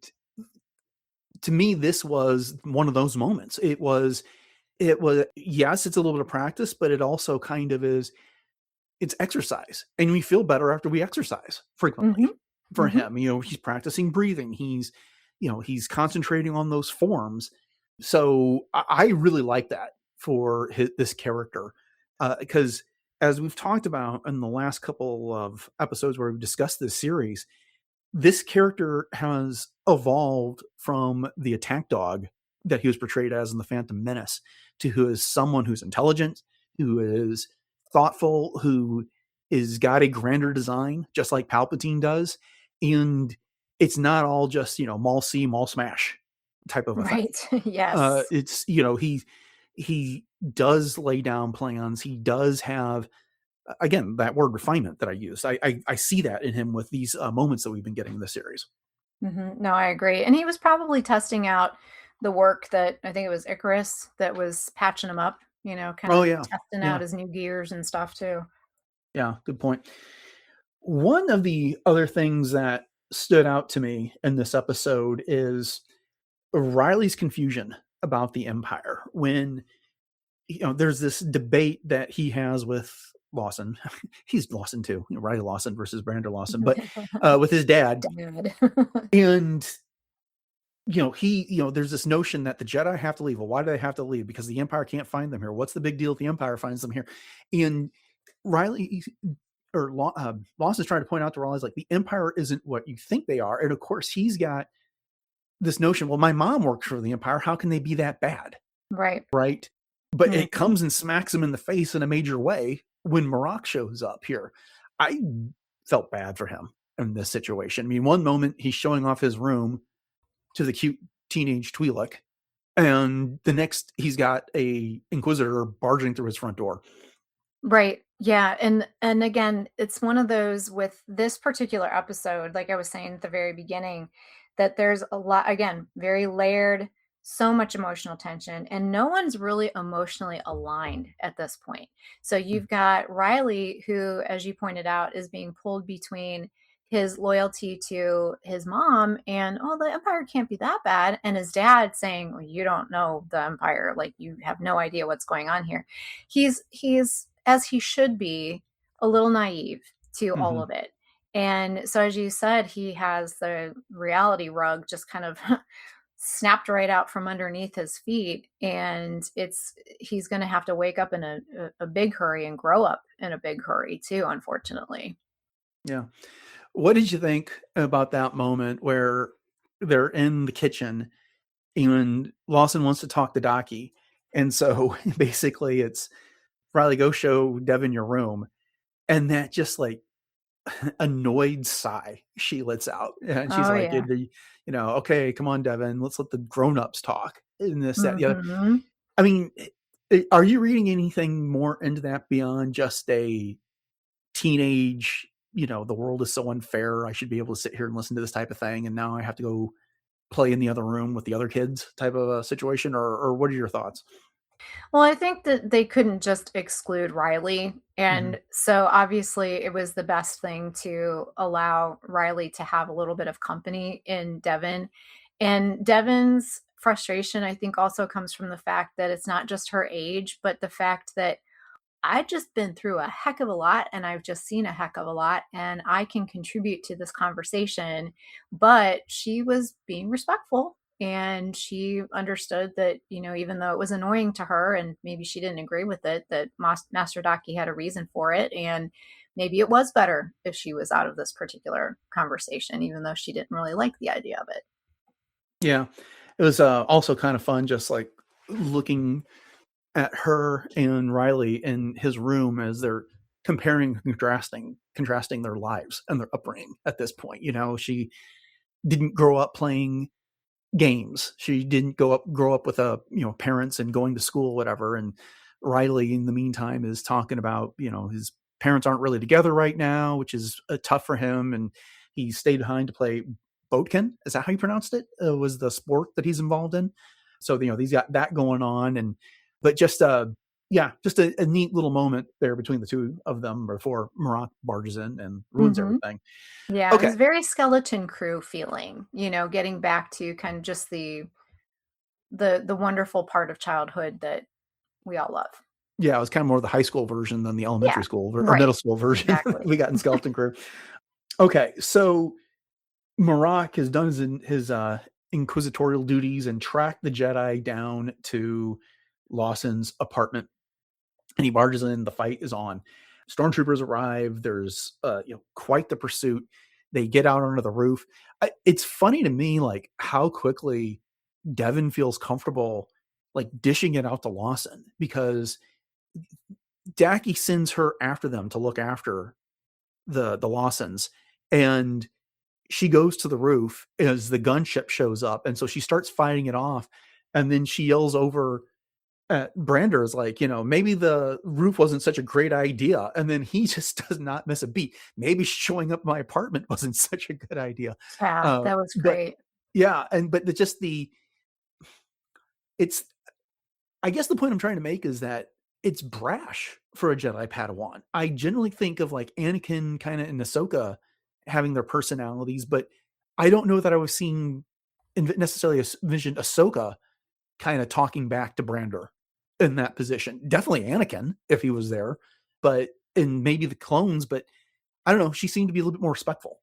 to me, this was one of those moments. It was, yes, it's a little bit of practice, but it also kind of is, it's exercise. And we feel better after we exercise frequently for him. He's practicing breathing. He's concentrating on those forms. So I really like that for this character. Because as we've talked about in the last couple of episodes where we've discussed this series, this character has evolved from the attack dog that he was portrayed as in The Phantom Menace to who is someone who's intelligent, who is thoughtful, who is got a grander design, just like Palpatine does. And it's not all just, Maul see, Maul smash type of effect. Right. Yes. It's, he does lay down plans. He does have, again, that word refinement that I used. I see that in him with these moments that we've been getting in this series. No, I agree. And he was probably testing out the work that I think it was Icarus that was patching him up, testing out his new gears and stuff too. Yeah, good point. One of the other things that stood out to me in this episode is Riley's confusion about the Empire when there's this debate that he has with Lawson. He's Lawson too, Riley Lawson versus Brander Lawson, but with his dad. And there's this notion that the Jedi have to leave. Well, why do they have to leave? Because the Empire can't find them here. What's the big deal if the Empire finds them here? And Lawson's trying to point out to Riley's like, the Empire isn't what you think they are. And of course he's got this notion, well, my mom works for the Empire. How can they be that bad? Right. But it comes and smacks him in the face in a major way when Marrok shows up here. I felt bad for him in this situation. I mean, one moment he's showing off his room to the cute teenage Twi'lek, and the next he's got a Inquisitor barging through his front door. Right. Yeah. And again, it's one of those with this particular episode, like I was saying at the very beginning, that there's a lot, again, very layered, so much emotional tension, and no one's really emotionally aligned at this point. So you've got Riley, who, as you pointed out, is being pulled between his loyalty to his mom and, oh, the Empire can't be that bad. And his dad saying, well, you don't know the Empire. Like, you have no idea what's going on here. He's, as he should be, a little naive to all of it. And so, as you said, he has the reality rug just kind of snapped right out from underneath his feet. And he's going to have to wake up in a big hurry and grow up in a big hurry too, unfortunately. Yeah. What did you think about that moment where they're in the kitchen and Lawson wants to talk to Docky? And so basically it's Riley, go show Devon your room. And that just like annoyed sigh she lets out. And she's Oh, like, yeah. okay, come on, Devon, let's let the grown-ups talk. And this, that, the other. Mm-hmm. I mean, are you reading anything more into that beyond just a teenage, the world is so unfair, I should be able to sit here and listen to this type of thing, and now I have to go play in the other room with the other kids type of a situation, or what are your thoughts? Well, I think that they couldn't just exclude Riley. Mm-hmm. And so obviously it was the best thing to allow Riley to have a little bit of company in Devon. And Devon's frustration, I think, also comes from the fact that it's not just her age, but the fact that I've just been through a heck of a lot and I've just seen a heck of a lot and I can contribute to this conversation. But she was being respectful and she understood that, even though it was annoying to her and maybe she didn't agree with it, that Master Daki had a reason for it. And maybe it was better if she was out of this particular conversation, even though she didn't really like the idea of it. Yeah, it was also kind of fun, just like looking at her and Riley in his room as they're comparing, contrasting their lives and their upbringing at this point. She didn't grow up playing games. She didn't grow up with parents and going to school, whatever. And Riley, in the meantime, is talking about his parents aren't really together right now, which is tough for him, and he stayed behind to play boatkin. Is that how you pronounced it? Was the sport that he's involved in? So he's got that going on, but just just a neat little moment there between the two of them before Marrok barges in and ruins Hmm. everything. Yeah, it Okay, was very skeleton crew feeling, getting back to kind of just the wonderful part of childhood that we all love. yeah, it was kind of more the high school version than the Yeah, elementary school or right. middle school version Exactly. we got in Skeleton Crew. Okay, so Marrok has done his inquisitorial duties and tracked the Jedi down to Lawson's apartment, and he barges in. The fight is on. Stormtroopers arrive. There's quite the pursuit. They get out onto the roof. It's funny to me, like how quickly Devon feels comfortable, like dishing it out to Lawson, because Daki sends her after them to look after the Lawsons, and she goes to the roof as the gunship shows up, and so she starts fighting it off, and then she yells over at Brander, is like, maybe the roof wasn't such a great idea, and then he just does not miss a beat. Maybe showing up at my apartment wasn't such a good idea, Yeah, that was but great. yeah, but it's I guess the point I'm trying to make is that it's brash for a Jedi Padawan. I generally think of like Anakin kind of and Ahsoka having their personalities, but I don't know that I was seeing necessarily envisioned Ahsoka kind of talking back to Brander in that position. Definitely Anakin if he was there, but and maybe the clones, but I don't know. She seemed to be a little bit more respectful.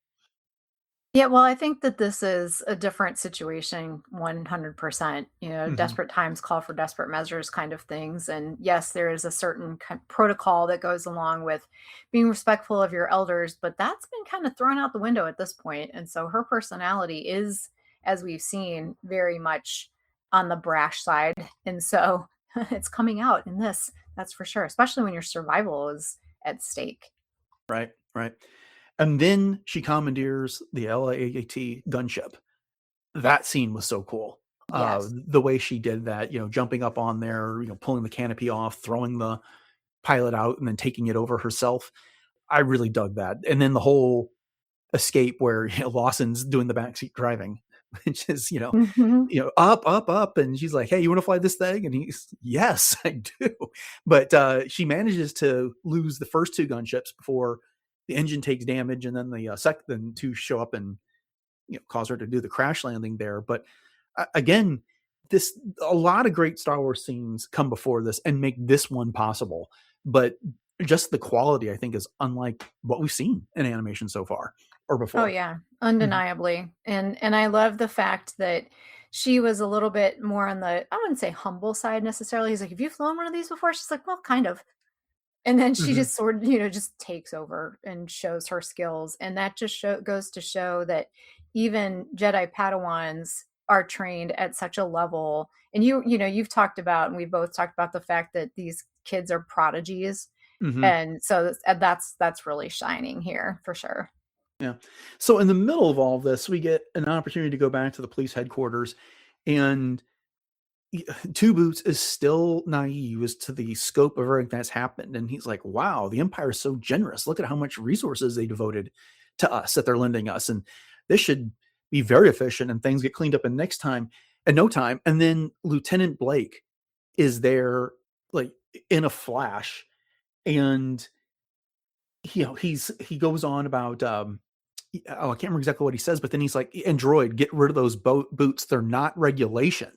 Yeah, well, I think that this is a different situation 100%. Hmm. Desperate times call for desperate measures kind of things. And yes, there is a certain protocol that goes along with being respectful of your elders, but that's been kind of thrown out the window at this point. And so her personality is, as we've seen, very much on the brash side. And so it's coming out in this, that's for sure, especially when your survival is at stake. Right, right. And then she commandeers the LAAT gunship. That scene was so cool. Yes. The way she did that, jumping up on there, pulling the canopy off, throwing the pilot out, and then taking it over herself. I really dug that. And then the whole escape where Lawson's doing the backseat driving, which is Hmm. up, up, up, and she's like, "Hey, you want to fly this thing?" And he's, "Yes, I do." But she manages to lose the first two gunships before the engine takes damage, and then the second two show up and cause her to do the crash landing there. But again, a lot of great Star Wars scenes come before this and make this one possible. But just the quality, I think, is unlike what we've seen in animation so far or Oh before. yeah, Mhm. undeniably. And I love the fact that she was a little bit more on the, I wouldn't say humble side necessarily. He's like, "Have you flown one of these before?" She's like, "Well, kind of." And then she just sort of, just takes over and shows her skills. And that just goes to show that even Jedi Padawans are trained at such a level. And you've talked about, and we've both talked about the fact that these kids are prodigies. And so that's really shining here for sure. Yeah. So in the middle of all of this, we get an opportunity to go back to the police headquarters, and Two Boots is still naive as to the scope of everything that's happened. And he's like, wow, the Empire is so generous. Look at how much resources they devoted to us that they're lending us. And this should be very efficient and things get cleaned up in no time. And then Lieutenant Blake is there like in a flash. And he goes on about I can't remember exactly what he says, but then he's like, Android, get rid of those boots. They're not regulation.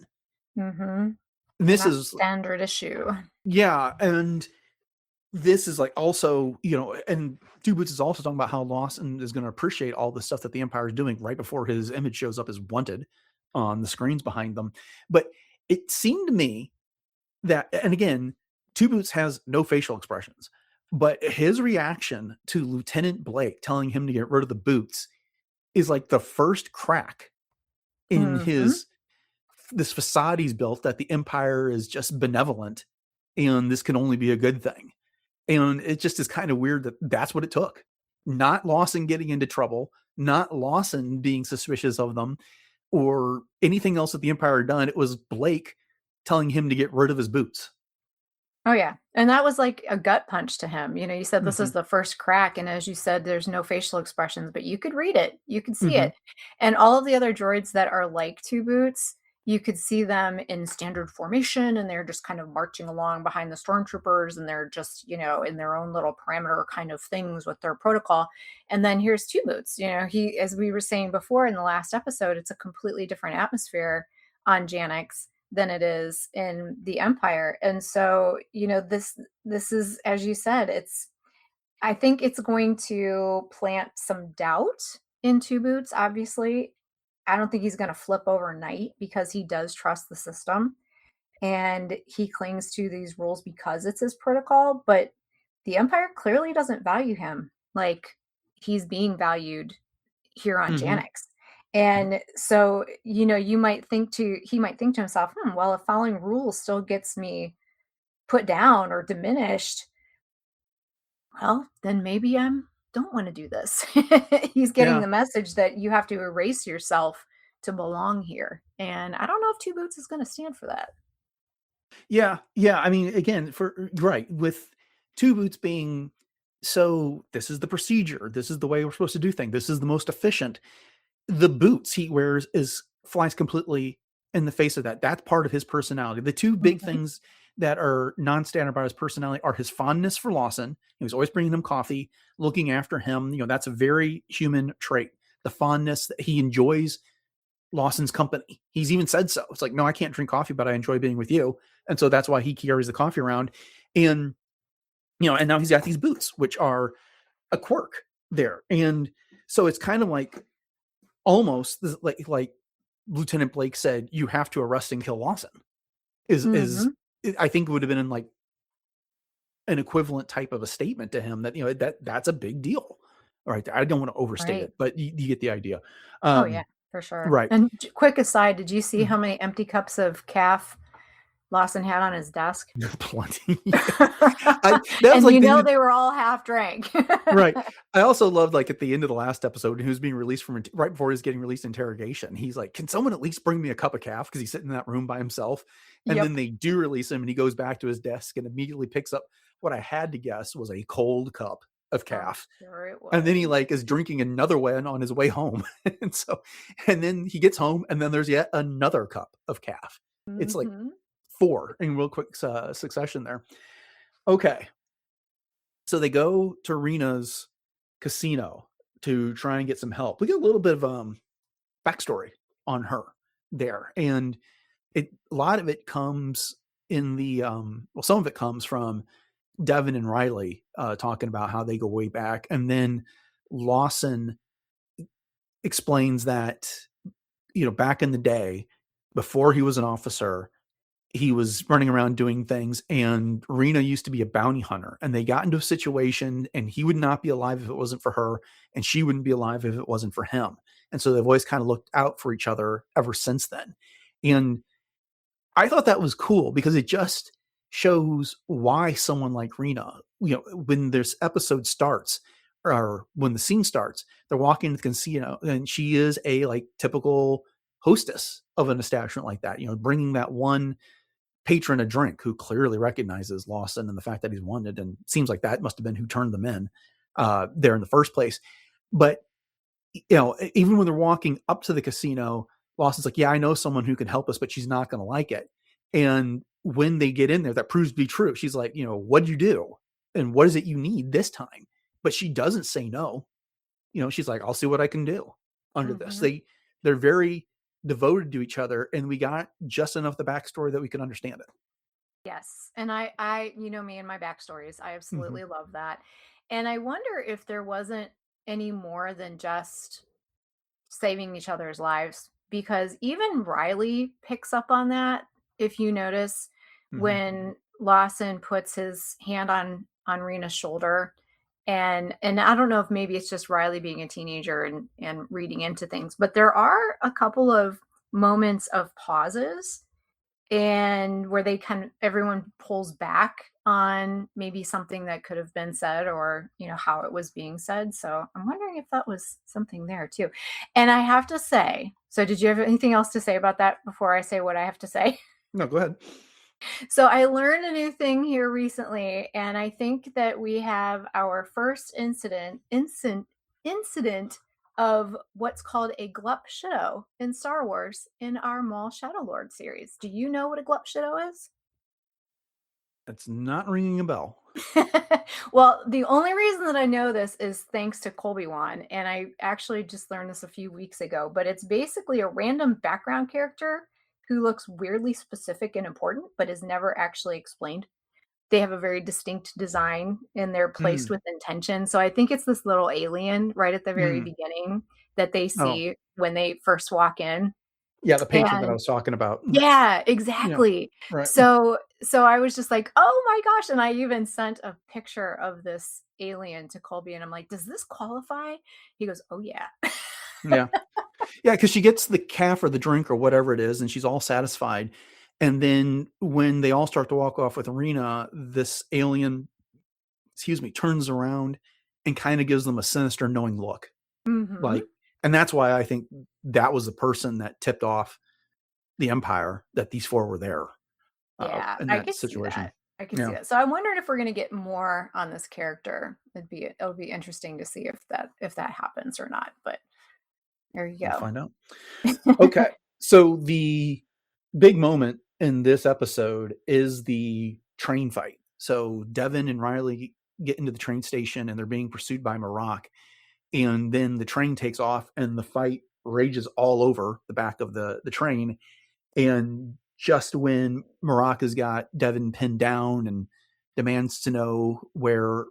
This is standard issue. Yeah. And this is like also, and Two Boots is also talking about how Lawson is going to appreciate all the stuff that the Empire is doing right before his image shows up as wanted on the screens behind them. But it seemed to me that, and again, Two Boots has no facial expressions, but his reaction to Lieutenant Blake telling him to get rid of the boots is like the first crack in this facade he's built that the Empire is just benevolent and this can only be a good thing. And it just is kind of weird that that's what it took. Not Lawson getting into trouble, not Lawson being suspicious of them or anything else that the Empire had done. It was Blake telling him to get rid of his boots. Oh, yeah. And that was like a gut punch to him. You said this is the first crack. And as you said, there's no facial expressions, but you could read it. You could see it. And all of the other droids that are like Two Boots, you could see them in standard formation and they're just kind of marching along behind the stormtroopers and they're just, in their own little parameter kind of things with their protocol. And then here's Two Boots, he, as we were saying before in the last episode, it's a completely different atmosphere on Janix than it is in the Empire. And so, this is, as you said, I think it's going to plant some doubt in Two Boots, obviously. I don't think he's going to flip overnight because he does trust the system and he clings to these rules because it's his protocol. But the Empire clearly doesn't value him like he's being valued here on Janix. And so, he might think to himself, well, if following rules still gets me put down or diminished, well, then maybe don't want to do this. He's getting the message that you have to erase yourself to belong here. And I don't know if Two Boots is going to stand for that. Yeah. I mean, again, with Two Boots being so, this is the procedure. This is the way we're supposed to do things. This is the most efficient. The boots he wears flies completely in the face of that. That's part of his personality. The two big things that are non-standard about his personality are his fondness for Lawson. He was always bringing him coffee, looking after him. That's a very human trait. The fondness that he enjoys Lawson's company. He's even said so. It's like, no, I can't drink coffee, but I enjoy being with you. And so that's why he carries the coffee around. And, and now he's got these boots, which are a quirk there. And so it's kind of like almost like Lieutenant Blake said, you have to arrest and kill Lawson is I think it would have been in like an equivalent type of a statement to him that, that's a big deal. All right. I don't want to overstate it, but you get the idea. Oh yeah, for sure. Right. And quick aside, did you see how many empty cups of calf Lawson had on his desk? Plenty. And like they were all half drank. Right. I also loved like at the end of the last episode, he was being released from right before he was getting released interrogation. He's like, can someone at least bring me a cup of calf? Because he's sitting in that room by himself. And then they do release him and he goes back to his desk and immediately picks up what I had to guess was a cold cup of calf. Sure it was. And then he like is drinking another one on his way home. and then he gets home and then there's yet another cup of calf. It's like 4 in real quick succession there. Okay. So they go to Rena's casino to try and get some help. We get a little bit of backstory on her there. And a lot of it comes in the, some of it comes from Devon and Riley talking about how they go way back. And then Lawson explains that, back in the day, before he was an officer, he was running around doing things, and Rena used to be a bounty hunter, and they got into a situation, and he would not be alive if it wasn't for her, and she wouldn't be alive if it wasn't for him. And so they've always kind of looked out for each other ever since then. And I thought that was cool because it just shows why someone like Rena, when this episode starts or when the scene starts, they're walking into the casino, and she is a like typical hostess of an establishment like that, bringing that one patron a drink who clearly recognizes Lawson and the fact that he's wanted, and seems like that must have been who turned them in there in the first place. But even when they're walking up to the casino, Lawson's like, yeah, I know someone who can help us, but she's not going to like it. And when they get in there, that proves to be true. She's like, what'd you do? And what is it you need this time? But she doesn't say no. She's like, I'll see what I can do under this. They're very devoted to each other, and we got just enough of the backstory that we can understand it. Yes. And I me and my backstories, I absolutely love that. And I wonder if there wasn't any more than just saving each other's lives, because even Riley picks up on that. If you notice, when Lawson puts his hand on Rena's shoulder, and I don't know if maybe it's just Riley being a teenager and reading into things, but there are a couple of moments of pauses and where everyone pulls back on maybe something that could have been said, or how it was being said. So I'm wondering if that was something there too. And I have to say, so did you have anything else to say about that before I say what I have to say? No, go ahead. So I learned a new thing here recently, and I think that we have our first incident of what's called a glup shido in Star Wars in our Maul Shadow Lord series. Do you know what a glup shido is? It's not ringing a bell. Well, the only reason that I know this is thanks to Colby Wan, and I actually just learned this a few weeks ago, but it's basically a random background character who looks weirdly specific and important, but is never actually explained. They have a very distinct design, and they're placed with intention. So I think it's this little alien right at the very beginning that they see when they first walk in. Yeah, the patron that I was talking about. Yeah, exactly. Yeah, right. So I was just like, oh my gosh. And I even sent a picture of this alien to Colby, and I'm like, does this qualify? He goes, oh yeah. Yeah. Yeah, because she gets the calf or the drink or whatever it is, and she's all satisfied. And then when they all start to walk off with Rena, this alien, turns around and kind of gives them a sinister, knowing look. Like, and that's why I think that was the person that tipped off the Empire that these four were there. Yeah, in that situation. I can see that. So I'm wondering if we're going to get more on this character. It'll be interesting to see if that happens or not. But there you go. We'll find out. Okay, so the big moment in this episode is the train fight. So Devon and Riley get into the train station, and they're being pursued by Marrok. And then the train takes off, and the fight rages all over the back of the train. And just when Marrok has got Devon pinned down and demands to know where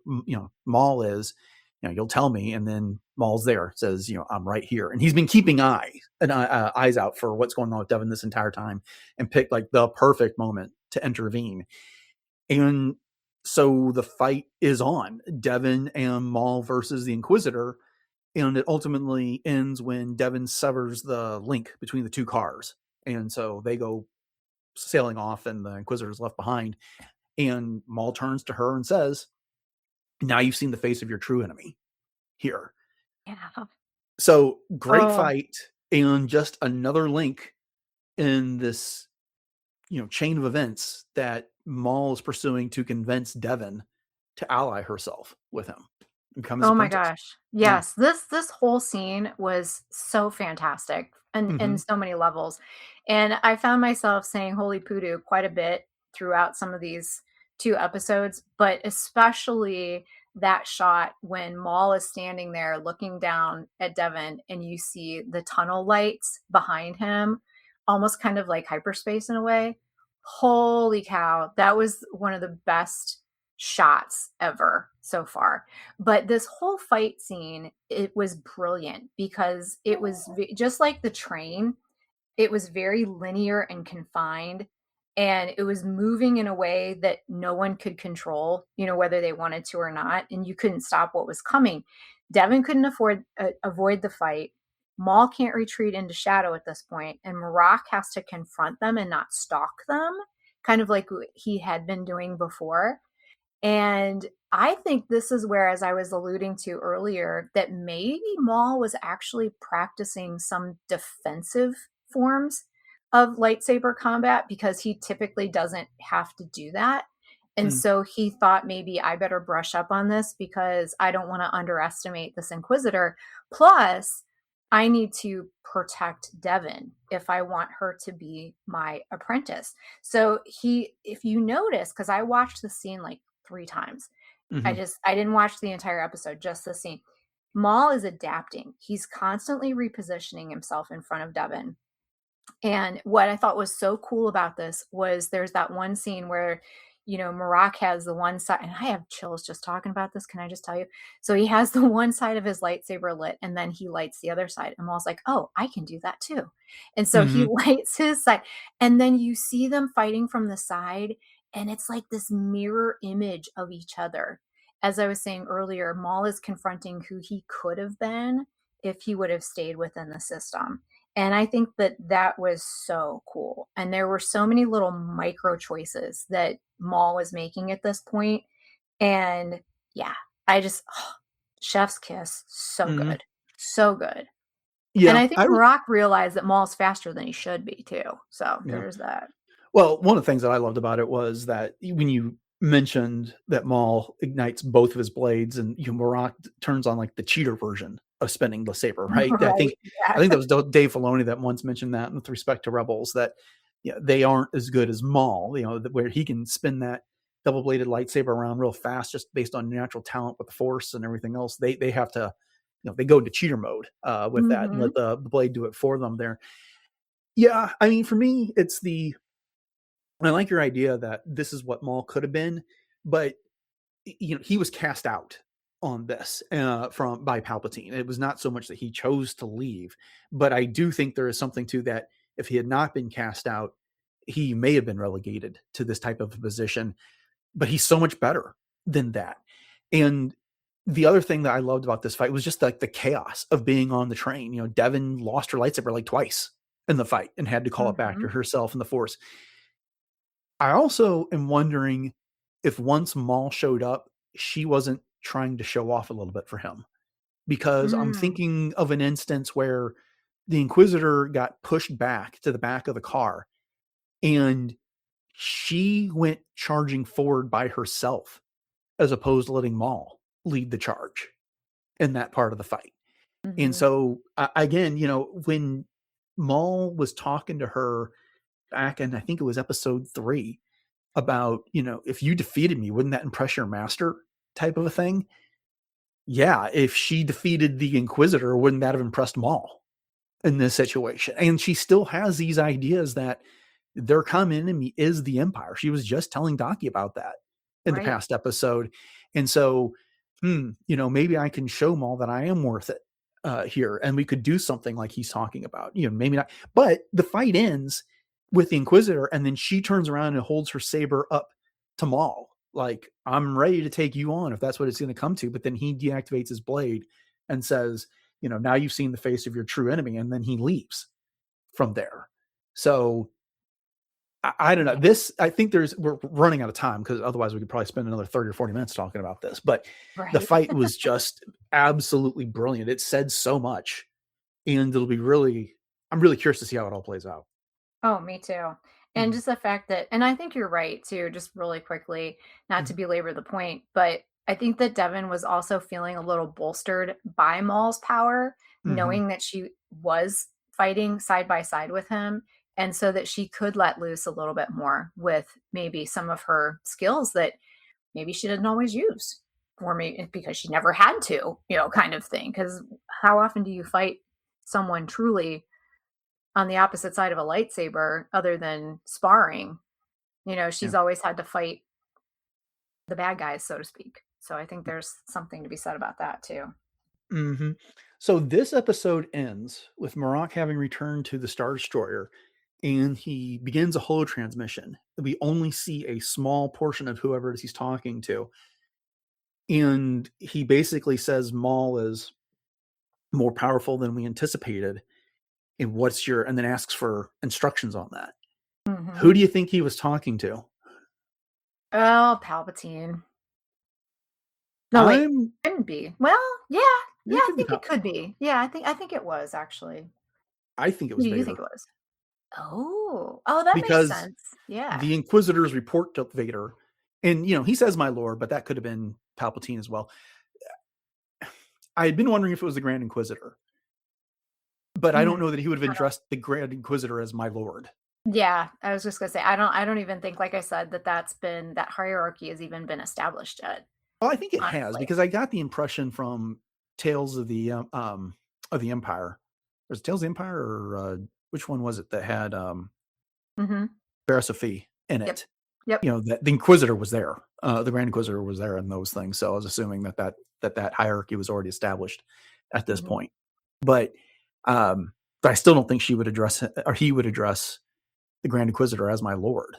Maul is, you'll tell me. And then Maul's there, says, I'm right here. And he's been keeping eyes out for what's going on with Devon this entire time, and picked like the perfect moment to intervene. And so the fight is on, Devon and Maul versus the Inquisitor. And it ultimately ends when Devon severs the link between the two cars. And so they go sailing off, and the Inquisitor is left behind. And Maul turns to her and says, now you've seen the face of your true enemy here. Yeah. So great fight, and just another link in this, chain of events that Maul is pursuing to convince Devon to ally herself with him. Oh my gosh. Yes. Yeah. This whole scene was so fantastic and in so many levels. And I found myself saying holy poodoo quite a bit throughout some of these 2 episodes, but especially that shot when Maul is standing there looking down at Devon, and you see the tunnel lights behind him, almost kind of like hyperspace in a way. Holy cow. That was one of the best shots ever so far. But this whole fight scene, it was brilliant because it was just like the train. It was very linear and confined. and it was moving in a way that no one could control, whether they wanted to or not, and you couldn't stop what was coming. Devon couldn't avoid the fight. Maul can't retreat into shadow at this point, and Marrok has to confront them and not stalk them, kind of like he had been doing before. And I think this is where, as I was alluding to earlier, that maybe Maul was actually practicing some defensive forms of lightsaber combat because he typically doesn't have to do that. And so he thought, maybe I better brush up on this because I don't want to underestimate this Inquisitor. Plus, I need to protect Devon if I want her to be my apprentice. So if you notice, because I watched the scene like 3 times, I didn't watch the entire episode, just the scene. Maul is adapting. He's constantly repositioning himself in front of Devon. And what I thought was so cool about this was there's that one scene where, Marrok has the one side, and I have chills just talking about this. Can I just tell you? So he has the one side of his lightsaber lit, and then he lights the other side. And Maul's like, oh, I can do that too. And so he lights his side. And then you see them fighting from the side, and it's like this mirror image of each other. As I was saying earlier, Maul is confronting who he could have been if he would have stayed within the system. And I think that was so cool. And there were so many little micro choices that Maul was making at this point. And yeah, chef's kiss. So good. So good. Yeah. And I think Marrok realized that Maul's faster than he should be too. So there's that. Well, one of the things that I loved about it was that when you mentioned that Maul ignites both of his blades and Marrok turns on like the cheater version of spinning the saber, right? I think that was Dave Filoni that once mentioned that with respect to Rebels, that they aren't as good as Maul, where he can spin that double-bladed lightsaber around real fast just based on natural talent with the Force and everything else. They have to, they go into cheater mode with that and let the blade do it for them there. Yeah, I mean, for me, I like your idea that this is what Maul could have been, but he was cast out on this by Palpatine. It was not so much that he chose to leave, but I do think there is something to that. If he had not been cast out, he may have been relegated to this type of position, but he's so much better than that. And the other thing that I loved about this fight was just like the chaos of being on the train. Devon lost her lightsaber like twice in the fight and had to call it back to herself and the Force. I also am wondering if once Maul showed up, she wasn't trying to show off a little bit for him, because I'm thinking of an instance where the Inquisitor got pushed back to the back of the car and she went charging forward by herself as opposed to letting Maul lead the charge in that part of the fight. And so again, when Maul was talking to her back in, I think it was episode 3, about, if you defeated me, wouldn't that impress your master type of a thing? Yeah. If she defeated the Inquisitor, wouldn't that have impressed Maul in this situation? And she still has these ideas that their common enemy is the Empire. She was just telling Daki about that in the past episode. And so, maybe I can show Maul that I am worth it here. And we could do something like he's talking about, maybe not, but the fight ends with the Inquisitor, and then she turns around and holds her saber up to Maul, like, I'm ready to take you on if that's what it's going to come to. But then he deactivates his blade and says, now you've seen the face of your true enemy, and then he leaves from there. So I don't know. I think we're running out of time, because otherwise we could probably spend another 30 or 40 minutes talking about this. But the fight was just absolutely brilliant. It said so much, and I'm really curious to see how it all plays out. Oh, me too. And just the fact that, and I think you're right too, just really quickly, not to belabor the point, but I think that Devon was also feeling a little bolstered by Maul's power, knowing that she was fighting side by side with him. And so that she could let loose a little bit more with maybe some of her skills that maybe she didn't always use, or maybe because she never had to, kind of thing. Because how often do you fight someone truly on the opposite side of a lightsaber other than sparring? She's always had to fight the bad guys, so to speak. So I think there's something to be said about that too. So this episode ends with Marrok having returned to the Star Destroyer and he begins a holo transmission. We only see a small portion of whoever it is he's talking to. And he basically says Maul is more powerful than we anticipated. And and then asks for instructions on that. Mm-hmm. Who do you think he was talking to? Oh, Palpatine. No, wait, it couldn't be. Well, yeah, I think it could be. Yeah, I think it was actually. I think it was Who do you Vader. think it was? Oh, that Because makes sense. Yeah. the Inquisitors report to Vader, and he says "my lord," but that could have been Palpatine as well. I had been wondering if it was the Grand Inquisitor, but I don't know that he would have addressed the Grand Inquisitor as "my lord." Yeah, I was just gonna say I don't even think, like I said, that hierarchy has even been established yet. Well, I think it has, because I got the impression from Tales of the Empire. Was it Tales of the Empire, or which one was it that had Barra Sophie in it? Yep. That the Inquisitor was there. The Grand Inquisitor was there in those things. So I was assuming that hierarchy was already established at this point. But I still don't think he would address the Grand Inquisitor as "my lord."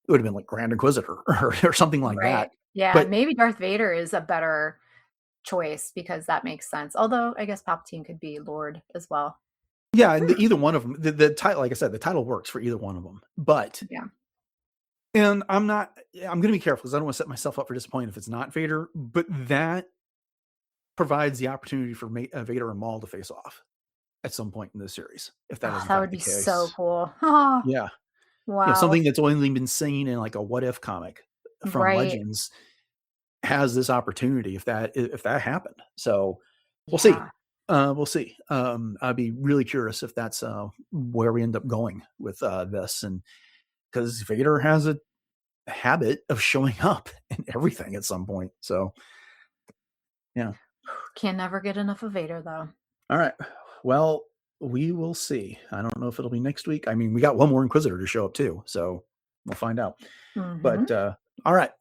It would have been like Grand Inquisitor or something like that. Yeah, but maybe Darth Vader is a better choice, because that makes sense. Although I guess Palpatine could be Lord as well. Yeah, and either one of them, the title, like I said, the title works for either one of them. But and I'm going to be careful, because I don't want to set myself up for disappointment if it's not Vader. But that provides the opportunity for Vader and Maul to face off at some point in this series, if that is that would the be case. So cool. Yeah. Wow. Something that's only been seen in like a What If comic from Legends has this opportunity if that happened. So we'll see. We'll see. I'd be really curious if that's where we end up going with this, and because Vader has a habit of showing up in everything at some point. So yeah, can never get enough of Vader, though. All right. Well, we will see. I don't know if it'll be next week. I mean, we got one more Inquisitor to show up too, so we'll find out. But all right.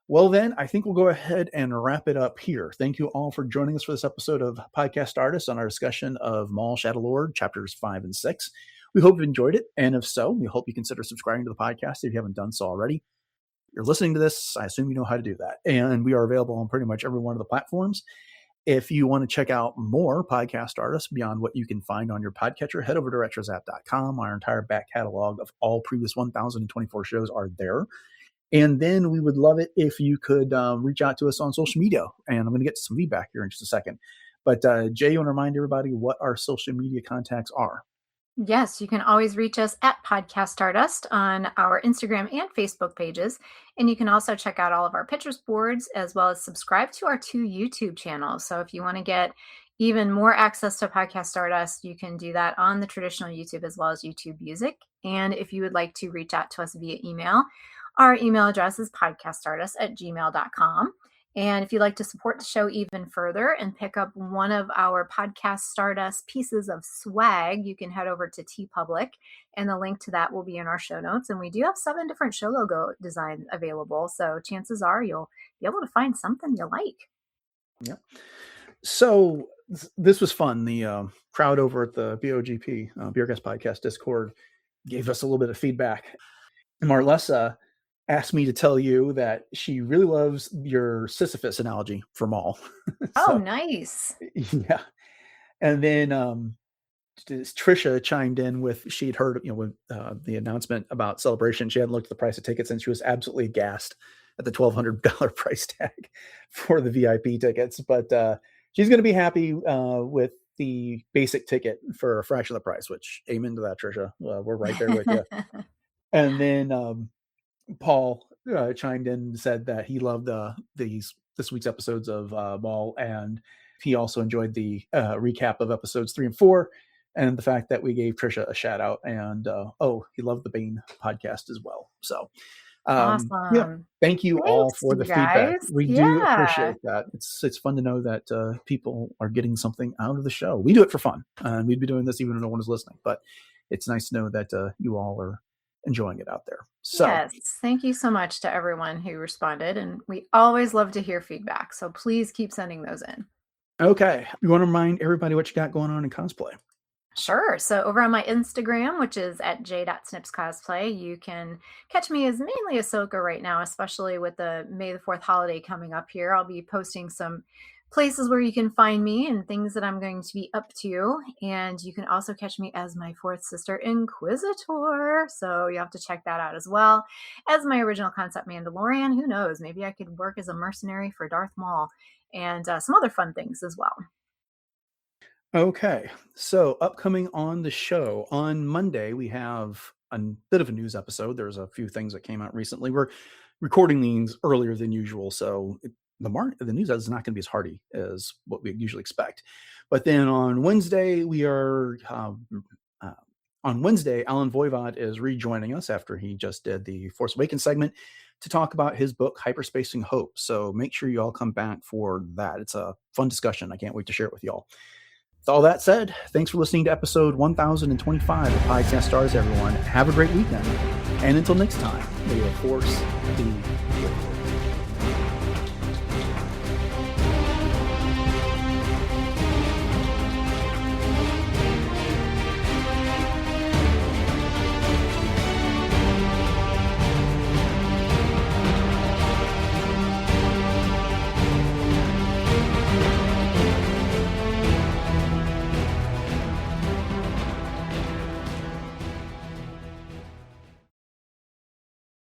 Well, then I think we'll go ahead and wrap it up here. Thank you all for joining us for this episode of Podcast Stardust on our discussion of Maul Shadow Lord chapters 5 and 6. We hope you enjoyed it, and if so, we hope you consider subscribing to the podcast if you haven't done so already. You're listening to this, I assume you know how to do that, and we are available on pretty much every one of the platforms. If you want to check out more Podcast Stardust beyond what you can find on your podcatcher, head over to retrozap.com. Our entire back catalog of all previous 1,024 shows are there. And then we would love it if you could reach out to us on social media. And I'm going to get to some feedback here in just a second. But Jay, you want to remind everybody what our social media contacts are? Yes, you can always reach us at Podcast Stardust on our Instagram and Facebook pages. And you can also check out all of our Pinterest boards, as well as subscribe to our 2 YouTube channels. So if you want to get even more access to Podcast Stardust, you can do that on the traditional YouTube as well as YouTube Music. And if you would like to reach out to us via email, our email address is podcaststardust@gmail.com. And if you'd like to support the show even further and pick up one of our Podcast Stardust pieces of swag, you can head over to TeePublic, and the link to that will be in our show notes. And we do have 7 different show logo designs available, so chances are you'll be able to find something you like. Yeah. So this was fun. The crowd over at the BOGP, Beercast Podcast Discord, gave us a little bit of feedback. Marlessa asked me to tell you that she really loves your Sisyphus analogy for Maul. So, nice. Yeah. And then Trisha chimed in with, she'd heard, with the announcement about Celebration. She hadn't looked at the price of tickets, and she was absolutely aghast at the $1,200 price tag for the VIP tickets. But she's going to be happy with the basic ticket for a fraction of the price, which amen to that, Trisha. We're right there with you. And then Paul chimed in and said that he loved this week's episodes of Maul, and he also enjoyed the recap of episodes 3 and 4, and the fact that we gave Trisha a shout out, and he loved the Bane podcast as well. So awesome. Yeah, thank you all for the feedback. We do appreciate that. It's fun to know that people are getting something out of the show. We do it for fun, and we'd be doing this even if no one is listening, but it's nice to know that you all are enjoying it out there. So yes, thank you so much to everyone who responded, and we always love to hear feedback, so please keep sending those in. Okay, you want to remind everybody what you got going on in cosplay? Sure. So over on my Instagram, which is at j.snipscosplay, you can catch me as mainly Ahsoka right now, especially with the May the 4th holiday coming up here. I'll be posting some places where you can find me and things that I'm going to be up to. And you can also catch me as my fourth sister Inquisitor. So you have to check that out as well. As my original concept Mandalorian, who knows? Maybe I could work as a mercenary for Darth Maul and some other fun things as well. Okay, so upcoming on the show on Monday, we have a bit of a news episode. There's a few things that came out recently. We're recording these earlier than usual, so the news is not going to be as hearty as what we usually expect. But then on Wednesday, we are on Wednesday, Alan Voivod is rejoining us after he just did the Force Awakens segment to talk about his book Hyperspacing Hope. So make sure you all come back for that. It's a fun discussion. I can't wait to share it with y'all. With all that said, thanks for listening to episode 1025 of Podcast Stars, everyone. Have a great weekend. And until next time, may the Force be with you.